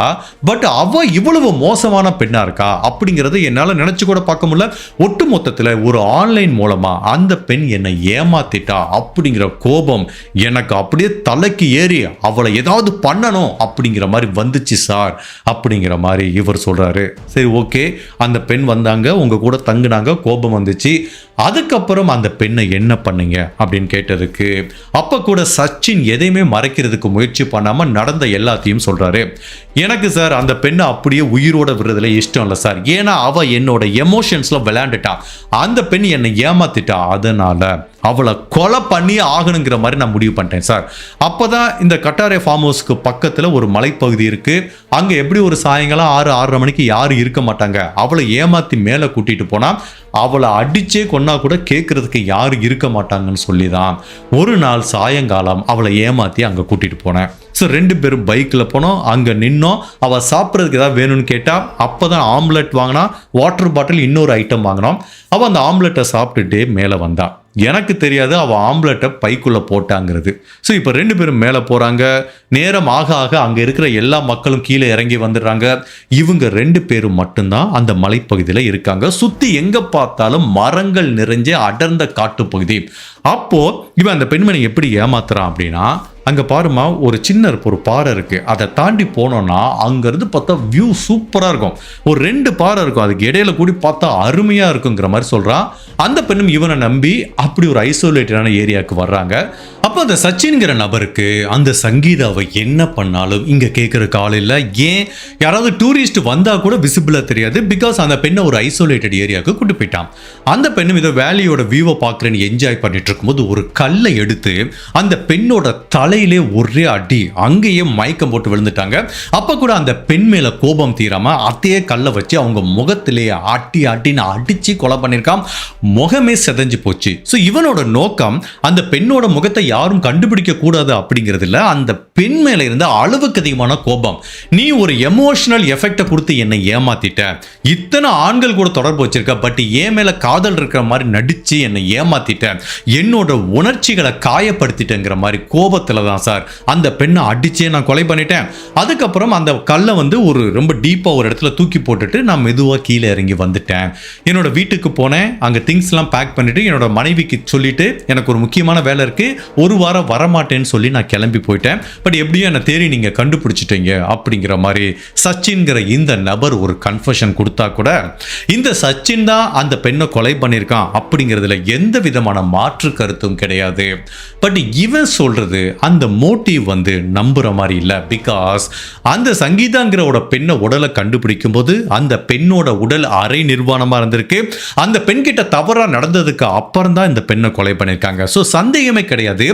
பட் அவ இவ்வளவு மோசமான பெண்ணா இருக்கா அப்படிங்கறத என்னால நினைச்சு கூட பார்க்க முடியல. ஒட்டு மொத்தத்துல ஒரு ஆன்லைன் மூலமா அந்த பெண் என்னை ஏமாத்திட்டா அப்படிங்கிற கோபம் எனக்கு அப்படியே தலைக்கு ஏறி அவளை ஏதாவது பண்ணணும் அப்படிங்கிற மாதிரி வந்துச்சு சார் அப்படிங்கிற மாதிரி இவர் சொல்றாரு. சரி ஓகே, அந்த பெண் வந்தாங்க, உங்க கூட தங்குனாங்க, கோபம் வந்துச்சு, அதுக்கப்புறம் அந்த பெண்ணை என்ன பண்ணீங்க அப்படின்னு கேட்டதுக்கு அப்ப கூட சச்சின் எதையுமே மறைக்கிறதுக்கு முயற்சி பண்ணாம நடந்த எல்லாத்தையும் சொல்றாரு. எனக்கு சார் அந்த பெண்ணை அப்படியே உயிரோட விடுறதுல இஷ்டம் இல்லை சார், ஏன்னா அவ என்னோட எமோஷன்ஸ்ல விளையாண்டுட்டா, அந்த பெண் என்னை ஏமாத்திட்டா, அதனால அவளை கொலை பண்ணி ஆகணுங்கிற மாதிரி நான் முடிவு பண்ணிட்டேன் சார். அப்பதான் இந்த கட்டாரே ஃபார்ம் ஹவுஸ்க்கு பக்கத்துல ஒரு மலைப்பகுதி இருக்கு, அங்க எப்படி ஒரு சாயங்காலம் 6-6:30 மணிக்கு யாரும் இருக்க மாட்டாங்க, அவளை ஏமாத்தி மேல கூட்டிட்டு போனா அவளை அடிச்சே கொன்னா கூட கேட்கறதுக்கு யாரும் இருக்க மாட்டாங்கன்னு சொல்லிதான் ஒரு நாள் சாயங்காலம் அவளை ஏமாத்தி அங்க கூட்டிட்டு போனேன். ஸோ 2 பேரும் பைக்கில் போனோம், அங்கே நின்னோம். அவள் சாப்பிட்றதுக்கு ஏதாவது வேணும்னு கேட்டால் அப்போ தான் ஆம்லெட் வாங்கினா, வாட்டர் பாட்டில் இன்னொரு ஐட்டம் வாங்கினோம். அவள் அந்த ஆம்லெட்டை சாப்பிட்டுட்டே மேலே வந்தா. எனக்கு தெரியாது அவள் ஆம்லெட்டை பைக்குள்ளே போட்டாங்கிறது. ஸோ இப்போ 2 பேரும் மேலே போகிறாங்க. நேரம் ஆக ஆக அங்கே இருக்கிற எல்லா மக்களும் கீழே இறங்கி வந்துடுறாங்க. இவங்க 2 பேரும் மட்டும்தான் அந்த மலைப்பகுதியில் இருக்காங்க. சுற்றி எங்கே பார்த்தாலும் மரங்கள் நிறைஞ்ச அடர்ந்த காட்டுப்பகுதி. அப்போ இவன் அந்த பெண்மணி எப்படி ஏமாத்துறான் அப்படின்னா, அங்க பாருமா ஒரு சின்ன ஒரு பாறை இருக்கு, அதை தாண்டி போனோம்னா அங்க இருந்து பார்த்தா வியூ சூப்பரா இருக்கும். ஒரு 2 பாறை இருக்கும், அதுக்கு இடையில கூடி பார்த்தா அருமையா இருக்குங்கிற மாதிரி சொல்றான். அந்த பெண்ணும் இவனை நம்பி அப்படி ஒரு ஐசோலேட்டடான ஏரியாவுக்கு வர்றாங்க. அப்போ அந்த சச்சின்கிற நபருக்கு அந்த சங்கீதாவை என்ன பண்ணாலும் இங்க கேட்கறக்கு ஆள் இல்லை. ஏன் யாராவது டூரிஸ்ட் வந்தா கூட விசிபிளா தெரியாது. பிகாஸ் அந்த பெண்ணை ஒரு ஐசோலேட்டட் ஏரியாவுக்கு கூட்டு போயிட்டான். அந்த பெண்ணும் இதை வேலியோட வியூவை பார்க்குறேன்னு என்ஜாய் பண்ணிட்டு இருக்கும்போது ஒரு கல்லை எடுத்து அந்த பெண்ணோட தலையிலே ஒரே அடி, அங்கேயே மயக்கம் போட்டு விழுந்துட்டாங்க. அப்ப கூட அந்த பெண் மேல கோபம் தீராம அதே கல்லை வச்சு அவங்க முகத்திலேயே அடின்னு அடிச்சு கொலை பண்ணிருக்கான். முகமே செதஞ்சு போச்சு. ஸோ இவனோட நோக்கம் அந்த பெண்ணோட முகத்தை யாரும் கண்டுபிடிக்க கூடாது அப்படிங்கிறது இல்ல, அந்த பெண் மேல இருந்த அளவுக்கு அதிகமான கோபம். நீ ஒரு எமோஷனல் எஃபெக்டை கொடுத்து என்னை ஏமாத்திட்ட, இத்தனை ஆண்கள் கூட தொடர்பு வச்சிருக்க, பட் என் மேல காதல் இருக்கிற மாதிரி நடிச்சு என்னை ஏமாத்திட்ட, என்னோட உணர்ச்சிகளை காயப்படுத்திட்டேங்கிற மாதிரி கோபத்துல தான் சார் அந்த பெண்ணை அடிச்சே நான் கொலை பண்ணிட்டேன். அதுக்கப்புறம் அந்த கல்லை ஒரு ரொம்ப டீப்பா ஒரு இடத்துல தூக்கி போட்டுட்டு நான் மெதுவா கீழே இறங்கி வந்துட்டேன். என்னோட வீட்டுக்கு போனேன், அங்க திங்ஸ் எல்லாம் பேக் பண்ணிட்டு என்னோட மனைவிக்கு சொல்லிட்டு எனக்கு ஒரு முக்கியமான வேலை இருக்கு, ஒரு வாரம் வரமாட்டேன்னு சொல்லி நான் கிளம்பி போயிட்டேன். பட் எப்படியும் என்ன தேடி நீங்க கண்டுபிடிச்சிட்டீங்க அப்படிங்கிற மாதிரி சச்சின்கிற இந்த நபர் ஒரு கன்ஃபெஷன் கொடுத்தா கூட இந்த சச்சின் தான் அந்த பெண்ணை கொலை பண்ணியிருக்கான் அப்படிங்கிறதுல எந்த விதமான மாற்று கருத்தும் கிடையாது. பட் இவன் சொல்றது அந்த மோட்டிவ் நம்புற மாதிரி இல்லை. பிகாஸ் அந்த சங்கீதாங்கிறோட பெண்ணை உடலை கண்டுபிடிக்கும் போது அந்த பெண்ணோட உடல் அரை நிர்வாணமா இருந்திருக்கு. அந்த பெண் கிட்ட தவறா நடந்ததுக்கு அப்புறம் தான் இந்த பெண்ணை கொலை பண்ணியிருக்காங்க. ஸோ சந்தேகமே கிடையாது,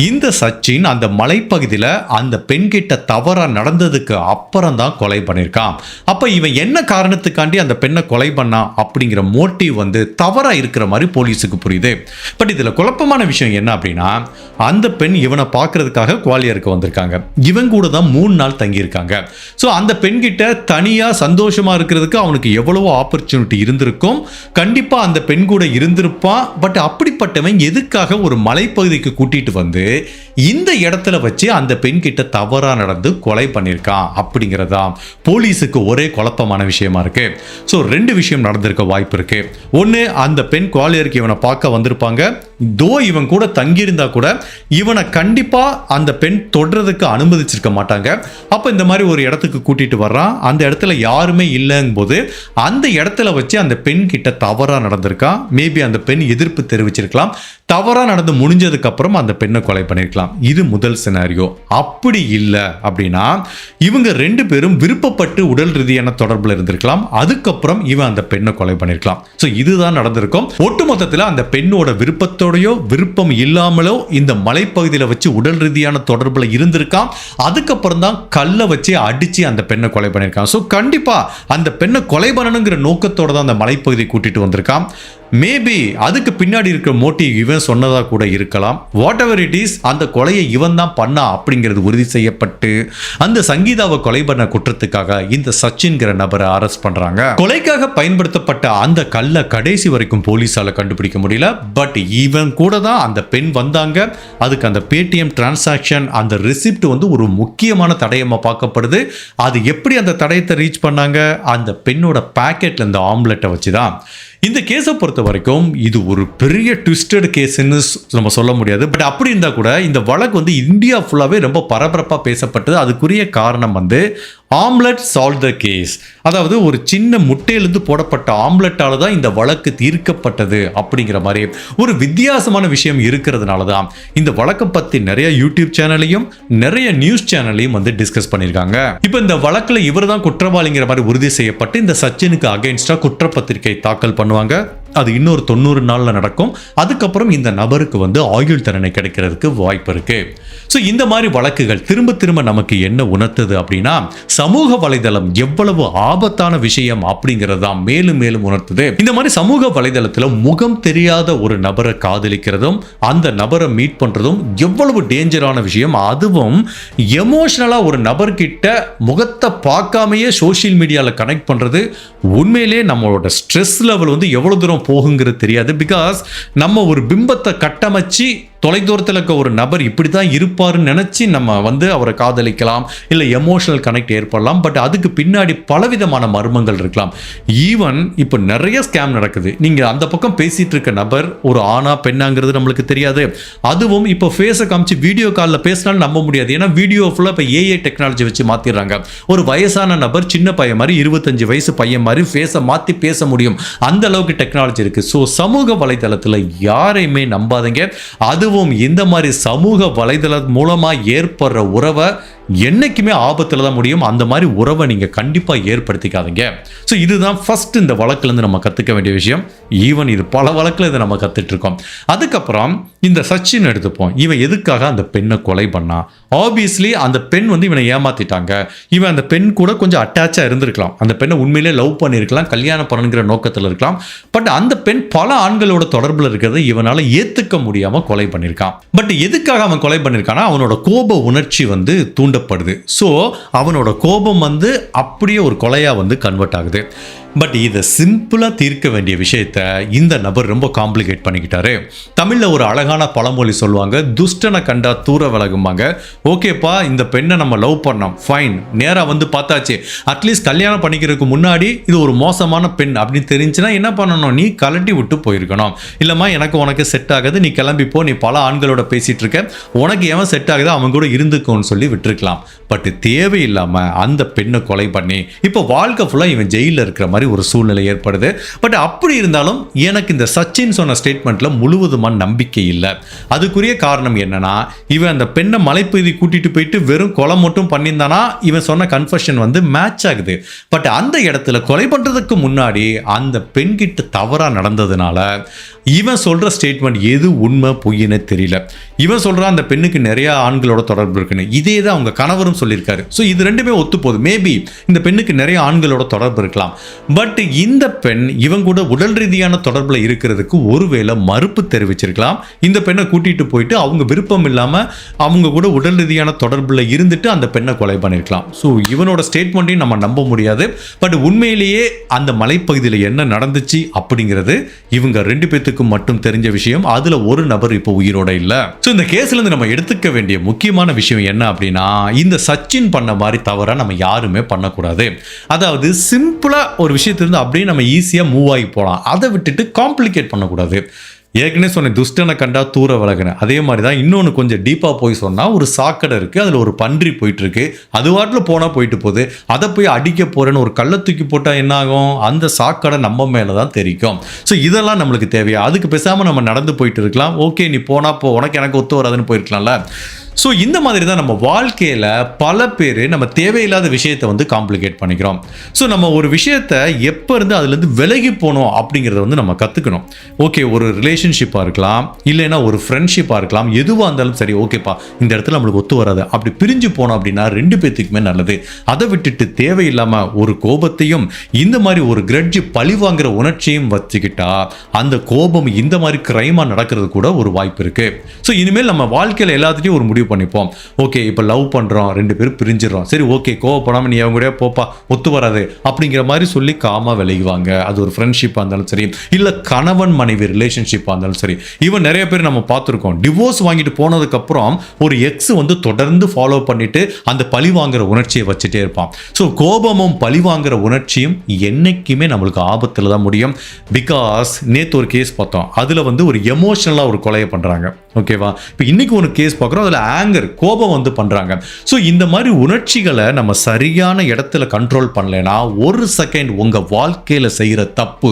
இந்த சச்சின் அந்த மலைப்பகுதியில் அந்த பெண் கிட்ட தவறா நடந்ததுக்கு அப்புறம் தான் கொலை பண்ணியிருக்கான். அப்ப இவன் என்ன காரணத்துக்காண்டி அந்த பெண்ணை கொலை பண்ணா அப்படிங்கிற மோட்டிவ் தவறா இருக்கிற மாதிரி போலீஸுக்கு புரியுது. பட் இதுல குழப்பமான விஷயம் என்ன அப்படின்னா, அந்த பெண் இவனை பார்க்கறதுக்காக குவாலியருக்கு வந்திருக்காங்க. இவன் கூட தான் 3 நாள் தங்கியிருக்காங்க. ஸோ அந்த பெண் கிட்ட தனியா சந்தோஷமா இருக்கிறதுக்கு அவனுக்கு எவ்வளவோ ஆப்பர்ச்சுனிட்டி இருந்திருக்கும். கண்டிப்பா அந்த பெண் கூட இருந்திருப்பான். பட் அப்படிப்பட்டவன் எதுக்காக ஒரு மலைப்பகுதிக்கு கூட்டிட்டு இந்த இடத்துல வச்சு அந்த பெண் கிட்ட தவறா நடந்து கொலை பண்ணியிருக்கான் அப்படிங்கிறதா போலீஸுக்கு ஒரே குழப்பமான விஷயமா இருக்கு. ஸோ 2 விஷயம் நடந்திருக்க வாய்ப்பு இருக்கு. ஒன்று, அந்த பெண் குவாலியருக்கு இவனை பார்க்க வந்திருப்பாங்க. தோ இவன் கூட தங்கியிருந்தா கூட இவனை கண்டிப்பா அந்த பெண் தொடர்றதுக்கு அனுமதிச்சிருக்க மாட்டாங்க. அப்ப இந்த மாதிரி ஒரு இடத்துக்கு கூட்டிட்டு வர்றான். அந்த இடத்துல யாருமே இல்லைங்கும் போது அந்த இடத்துல வச்சு அந்த பெண் கிட்ட தவறா நடந்திருக்கான். மேபி அந்த பெண் எதிர்ப்பு தெரிவிச்சிருக்கலாம். தவறா நடந்து முடிஞ்சதுக்கு அப்புறம் அந்த பெண்ணை கொலை பண்ணிருக்கலாம். இது முதல் சினாரியோ. அப்படி இல்லை அப்படின்னா இவங்க 2 பேரும் விருப்பப்பட்டு உடல் ரீதியான தொடர்புல இருந்திருக்கலாம். அதுக்கப்புறம் இவன் அந்த பெண்ணை கொலை பண்ணிருக்கலாம். ஸோ இதுதான் நடந்திருக்கும். ஒட்டுமொத்தத்தில் அந்த பெண்ணோட விருப்பத்தோடையோ விருப்பம் இல்லாமலோ இந்த மலைப்பகுதியில் வச்சு உடல் ரீதியான தொடர்புல இருந்திருக்கான். அதுக்கப்புறம் தான் கல்லை வச்சு அடிச்சு அந்த பெண்ணை கொலை பண்ணிருக்கான். ஸோ கண்டிப்பா அந்த பெண்ணை கொலை பண்ணணுங்கிற நோக்கத்தோட தான் அந்த மலைப்பகுதி கூட்டிட்டு வந்திருக்கான். மேபி அதுக்கு பின்னாடி இருக்கிற மோட்டிவ் இவன் சொன்னதா கூட இருக்கலாம். வாட் எவர் இட் இஸ், அந்த கொலையை இவன் தான் பண்ணா அப்படிங்கிறது உறுதி செய்யப்பட்டு அந்த சங்கீதாவை கொலை பண்ண குற்றத்துக்காக இந்த சச்சின்கிற நபரை அரெஸ்ட் பண்றாங்க. கொலைக்காக பயன்படுத்தப்பட்ட அந்த கல்லை கடைசி வரைக்கும் போலீஸால கண்டுபிடிக்க முடியல. பட் இவன் கூட தான் அந்த பெண் வந்தாங்க. அதுக்கு அந்த பேடிஎம் டிரான்சாக்ஷன் அந்த ரெசிப்ட் ஒரு முக்கியமான தடயமா பார்க்கப்படுது. அது எப்படி அந்த தடயத்தை ரீச் பண்ணாங்க, அந்த பெண்ணோட பாக்கெட்ல இந்த ஆம்லெட்டை வச்சுதான். இந்த கேஸை பொறுத்த வரைக்கும் இது ஒரு பெரிய ட்விஸ்டட் கேஸ்ன்னு நம்ம சொல்ல முடியாது. பட் அப்படி இருந்தால் கூட இந்த வழக்கு இந்தியா ஃபுல்லாகவே ரொம்ப பரபரப்பாக பேசப்பட்டது. அதுக்குரிய காரணம் ஆம்லெட் சால்வ் த கேஸ். அதாவது ஒரு சின்ன முட்டையிலிருந்து போடப்பட்ட ஆம்லெட்டால தான் இந்த வழக்கு தீர்க்கப்பட்டது அப்படிங்கிற மாதிரி ஒரு வித்தியாசமான விஷயம் இருக்கிறதுனால தான் இந்த வழக்கை பற்றி நிறைய யூடியூப் சேனலையும் நிறைய நியூஸ் சேனலையும் டிஸ்கஸ் பண்ணியிருக்காங்க. இப்போ இந்த வழக்கில் இவர் தான் குற்றவாளிங்கிற மாதிரி உறுதி செய்யப்பட்டு இந்த சச்சினுக்கு அகைன்ஸ்டா குற்றப்பத்திரிகை தாக்கல் பண்ணுவாங்க. அது இன்னொரு 90 நாள்ல நடக்கும். அதுக்கப்புறம் இந்த நபருக்கு ஆயுள் தண்டனை கிடைக்கிறதுக்கு வாய்ப்பு இருக்கு. ஸோ இந்த மாதிரி வழக்குகள் திரும்ப திரும்ப நமக்கு என்ன உணர்த்துது அப்படின்னா, சமூக வலைதளம் எவ்வளவு ஆபத்தான விஷயம் அப்படிங்கிறதா மேலும் மேலும் உணர்த்துது. இந்த மாதிரி சமூக வலைதளத்தில் முகம் தெரியாத ஒரு நபரை காதலிக்கிறதும் அந்த நபரை மீட் பண்றதும் எவ்வளவு டேஞ்சரான விஷயம். அதுவும் எமோஷனலா ஒரு நபர்கிட்ட முகத்தை பார்க்காமையே சோசியல் மீடியாவில் கனெக்ட் பண்றது உண்மையிலே நம்மளோட ஸ்ட்ரெஸ் லெவல் எவ்வளவு தூரம் போகுங்கிறது தெரியாது. பிகாஸ் நம்ம ஒரு பிம்பத்தை கட்டமைச்சு தொலைதூரத்தில் இருக்க ஒரு நபர் இப்படி தான் இருப்பாருன்னு நினச்சி நம்ம வந்து அவரை காதலிக்கலாம், இல்லை எமோஷனல் கனெக்ட் ஏற்படலாம். பட் அதுக்கு பின்னாடி பலவிதமான மர்மங்கள் இருக்கலாம். ஈவன் இப்போ நிறைய ஸ்கேம் நடக்குது. நீங்கள் அந்த பக்கம் பேசிகிட்டு இருக்க நபர் ஒரு ஆணா பெண்ணாங்கிறது நம்மளுக்கு தெரியாது. அதுவும் இப்போ ஃபேஸை காமிச்சு வீடியோ காலில் பேசினாலும் நம்ப முடியாது. ஏன்னா வீடியோ ஃபுல்லாக இப்போ ஏஐ டெக்னாலஜி வச்சு மாற்றிடுறாங்க. ஒரு வயசான நபர் சின்ன பையன் மாதிரி 25 வயசு பையன் மாதிரி ஃபேஸை மாற்றி பேச முடியும். அந்த அளவுக்கு டெக்னாலஜி இருக்குது. ஸோ சமூக வலைதளத்தில் யாரையுமே நம்பாதீங்க. அதுவும் இந்த மாதிரி சமூக வலைதளம் மூலமாக ஏற்படுற உறவை என்னைக்குமே ஆபத்தில் தான் முடியும். அந்த மாதிரி உறவை நீங்கள் கண்டிப்பாக ஏற்படுத்திக்காதீங்க. ஸோ இதுதான் ஃபர்ஸ்ட் இந்த வழக்குலேருந்து நம்ம கற்றுக்க வேண்டிய விஷயம். ஈவன் இது பல வழக்கில் இதை நம்ம கற்றுட்ருக்கோம். அதுக்கப்புறம் இந்த சச்சின் எடுத்துப்போம். இவன் எதுக்காக அந்த பெண்ணை கொலை பண்ணா? ஆப்வியஸ்லி அந்த பெண் வந்து இவனை ஏமாத்திட்டாங்க. இவன் அந்த பெண் கூட கொஞ்சம் அட்டாச்சாக இருந்திருக்கலாம். அந்த பெண்ணை உண்மையிலே லவ் பண்ணியிருக்கலாம், கல்யாணம் பண்ணுங்கிற நோக்கத்தில் இருக்கலாம். பட் அந்த பெண் பல ஆண்களோட தொடர்பில் இருக்கிறத இவனால் ஏற்றுக்க முடியாமல் கொலை பண்ணியிருக்கான். பட் எதுக்காக அவன் கொலை பண்ணியிருக்கான்னா அவனோட கோப உணர்ச்சி வந்து தூண்டப்படுது. ஸோ அவனோட கோபம் வந்து அப்படியே ஒரு கொலையாக வந்து கன்வெர்ட் ஆகுது. பட் இதை சிம்பிளாக தீர்க்க வேண்டிய விஷயத்த இந்த நபர் ரொம்ப காம்ப்ளிகேட் பண்ணிக்கிட்டாரு. தமிழில் ஒரு அழகான பழமொழி சொல்லுவாங்க, துஷ்டனை கண்டா தூர விலகுமாங்க. ஓகேப்பா, இந்த பெண்ணை நம்ம லவ் பண்ணோம், ஃபைன், நேராக வந்து பார்த்தாச்சு. அட்லீஸ்ட் கல்யாணம் பண்ணிக்கிறதுக்கு முன்னாடி இது ஒரு மோசமான பெண் அப்படின்னு தெரிஞ்சுன்னா என்ன பண்ணணும்? நீ கலட்டி விட்டு போயிருக்கணும். இல்லைம்மா, எனக்கு உனக்கு செட் ஆகுது, நீ கிளம்பிப்போ, நீ பல ஆண்களோட பேசிகிட்டு இருக்க, உனக்கு எவன் செட் ஆகுது அவன் கூட இருந்துக்கோன்னு சொல்லி விட்டுருக்கலாம். பட் தேவையில்லாமல் அந்த பெண்ணை கொலை பண்ணி இப்போ வாழ்க்கை ஃபுல்லாக இவன் ஜெயிலில் இருக்கிற மாதிரி ஒரு சூழ்நிலை ஏற்படுது. பட் அப்படி இருந்தாலும் எனக்கு இந்த சச்சின் சொன்ன ஸ்டேட்மெண்ட்ல முழுவதுமான நம்பிக்கை இல்லை. அதுக்குரிய காரணம் என்னன்னா, இவன் அந்த பெண்ணை மலைப்பகுதி கூட்டிட்டு போயிட்டு வெறும் கொலை மட்டும் பண்ணியிருந்தானா இவன் சொன்ன கன்ஃபெஷன் வந்து மேட்ச் ஆகுது. பட் அந்த இடத்துல கொலை பண்றதுக்கு முன்னாடி அந்த பெண் கிட்ட தவறா நடந்ததுனால இவன் சொல்ற ஸ்டேட்மெண்ட் எது உண்மை பொய்ன்னு தெரியல. இவன் சொல்றான் அந்த பெண்ணுக்கு நிறைய ஆண்களோட தொடர்பு இருக்குன்னு. இதே தான் அவங்க கணவரும் சொல்லியிருக்காரு. ஸோ இது ரெண்டுமே ஒத்து போகுது. மேபி இந்த பெண்ணுக்கு நிறைய ஆண்களோட தொடர்பு இருக்கலாம். பட் இந்த பெண் இவன் கூட உடல் ரீதியான தொடர்பில் இருக்கிறதுக்கு ஒருவேளை மறுப்பு தெரிவிச்சிருக்கலாம். இந்த பெண்ணை கூட்டிட்டு போயிட்டு அவங்க விருப்பம் இல்லாமல் அவங்க கூட உடல் ரீதியான தொடர்பில் இருந்துட்டு அந்த பெண்ணை கொலை பண்ணியிருக்கலாம். ஸோ இவனோட ஸ்டேட்மெண்ட்டையும் நம்ம நம்ப முடியாது. பட் உண்மையிலேயே அந்த மலைப்பகுதியில் என்ன நடந்துச்சு அப்படிங்கிறது இவங்க ரெண்டு பேத்துக்கு மட்டும் தெரிஞ்ச விஷயம். அதுல ஒரு நபர் இப்போ உயிரோட இல்ல. சோ இந்த கேஸ்ல இருந்து நம்ம எடுத்துக்க வேண்டிய முக்கியமான விஷயம் என்ன அப்படின்னா, இந்த சச்சின் பண்ண மாதிரி தவறா நம்ம யாருமே பண்ணக்கூடாது. அதாவது சிம்பிளா ஒரு விஷயத்திலிருந்து அப்படியே நம்ம ஈஸியா மூவ் ஆகி போகலாம். அதை விட்டுட்டு காம்ப்ளிகேட் பண்ணக்கூடாது. ஏற்கனவே சொன்னேன், துஷ்டனை கண்டா தூர விலகுனேன். அதே மாதிரி தான் இன்னொன்று கொஞ்சம் டீப்பாக போய் சொன்னால், ஒரு சாக்கடை இருக்குது, அதில் ஒரு பன்றி போயிட்டுருக்கு. அது வாட்டில் போனால் போயிட்டு போகுது. அதை போய் அடிக்க போகிறேன்னு ஒரு கல்லை தூக்கி போட்டால் என்ன ஆகும்? அந்த சாக்கடை நம்ம மேலே தான் தெரிக்கும். ஸோ இதெல்லாம் நம்மளுக்கு தேவையா? அதுக்கு பேசாமல் நம்ம நடந்து போயிட்டு இருக்கலாம். ஓகே, நீ போனால் போ, உனக்கு எனக்கு ஒத்து வராதுன்னு போயிருக்கலாம்ல. ஸோ இந்த மாதிரி தான் நம்ம வாழ்க்கையில் பல பேர் நம்ம தேவையில்லாத விஷயத்தை வந்து காம்ப்ளிகேட் பண்ணிக்கிறோம். ஸோ நம்ம ஒரு விஷயத்தை எப்போ இருந்து அதுலேருந்து விலகி போனோம் அப்படிங்கிறத வந்து நம்ம கற்றுக்கணும். ஓகே, ஒரு ரிலேஷன்ஷிப்பாக இருக்கலாம், இல்லைன்னா ஒரு ஃப்ரெண்ட்ஷிப்பாக இருக்கலாம், எதுவாக இருந்தாலும் சரி. ஓகேப்பா, இந்த இடத்துல நம்மளுக்கு ஒத்து வராது, அப்படி பிரிஞ்சு போனோம் அப்படின்னா ரெண்டு பேத்துக்குமே நல்லது. அதை விட்டுட்டு தேவையில்லாமல் ஒரு கோபத்தையும் இந்த மாதிரி ஒரு கிரட்ஜ் பழி வாங்குற உணர்ச்சியும் வச்சுக்கிட்டா அந்த கோபம் இந்த மாதிரி கிரைமாக நடக்கிறது கூட ஒரு வாய்ப்பு இருக்குது. ஸோ இனிமேல் நம்ம வாழ்க்கையில் எல்லாத்துட்டையும் ஒரு முடிவு பண்ணிப்போம். ஓகே, இப்போ லவ் பண்றோம், ரெண்டு பேரும் பிரிஞ்சிடறோம், சரி ஓகே, கோவப்படாம நீ அவங்க கூட போப்பா, ஒத்து வராது அப்படிங்கிற மாதிரி சொல்லி காமா விலகுவாங்க. அது ஒரு ஃப்ரெண்ட்ஷிப்பாக இருந்தாலும் சரி, இல்லை கணவன் மனைவி ரிலேஷன்ஷிப்பாக இருந்தாலும் சரி. ஈவன் நிறைய பேர் நம்ம பார்த்துருக்கோம், டிவோர்ஸ் வாங்கிட்டு போனதுக்கப்புறம் ஒரு எக்ஸ் வந்து தொடர்ந்து ஃபாலோ பண்ணிட்டு அந்த பழி வாங்குற உணர்ச்சியை வச்சுட்டே இருப்பான். ஸோ கோபமும் பழி வாங்குற உணர்ச்சியும் என்னைக்குமே நம்மளுக்கு ஆபத்தில் தான் முடியும். பிகாஸ் நேற்று ஒரு கேஸ் பார்த்தோம், அதில் வந்து ஒரு எமோஷனலாக ஒரு கொலையை பண்ணுறாங்க. ஓகேவா? இப்போ இன்னைக்கு ஒரு கேஸ் பார்க்குறோம், அதில் ஆங்கர், கோபம் வந்து பண்ணுறாங்க. ஸோ இந்த மாதிரி உணர்ச்சிகளை நம்ம சரியான இடத்துல கண்ட்ரோல் பண்ணலைன்னா ஒரு செகண்ட் உங்கள் வாழ்க்கையில் செய்கிற தப்பு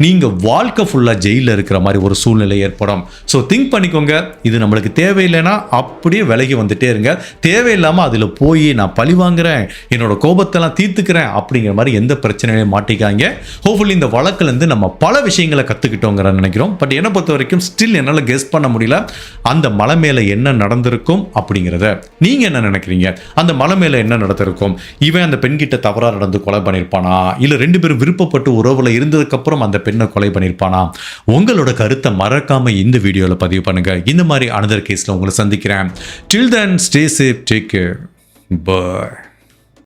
நீங்கள் வாழ்க்கை ஃபுல்லாக ஜெயிலில் இருக்கிற மாதிரி ஒரு சூழ்நிலை ஏற்படும். ஸோ திங்க் பண்ணிக்கோங்க, இது நம்மளுக்கு தேவையில்லைன்னா அப்படியே விலகி வந்துட்டே இருங்க. தேவையில்லாமல் அதில் போய் நான் பழி வாங்குறேன், என்னோட கோபத்தெல்லாம் தீர்த்துக்கிறேன் அப்படிங்கிற மாதிரி எந்த பிரச்சனையும் மாட்டிக்காங்க. ஹோப்ஃபுல்லி இந்த வழக்குலேருந்து நம்ம பல விஷயங்களை கற்றுக்கிட்டோங்கிற நினைக்கிறோம். பட் என்னை பொறுத்த வரைக்கும் ஸ்டில் என்னால் கெஸ் பண்ண முடியல அந்த மலை மேலே என்ன நடந்திருக்கும் அப்படிங்கிறத. நீங்க என்ன நினைக்கிறீங்க? அந்த மலை மேலே என்ன நடந்திருக்கும்? இவன் அந்த பெண்கிட்ட தவறா நடந்து கொலை பண்ணியிருப்பானா, இல்லை ரெண்டு பேரும் விருப்பப்பட்டு உறவுல இருந்ததுக்கு அப்புறம் அந்த பெண்ணை கொலை பண்ணியிருப்பானா? உங்களோட கருத்தை மறக்காம இந்த வீடியோவில் பதிவு பண்ணுங்க. இந்த மாதிரி அனதர் கேஸ்ல உங்களை சந்திக்கிறேன். Till then, stay safe, take care, bye.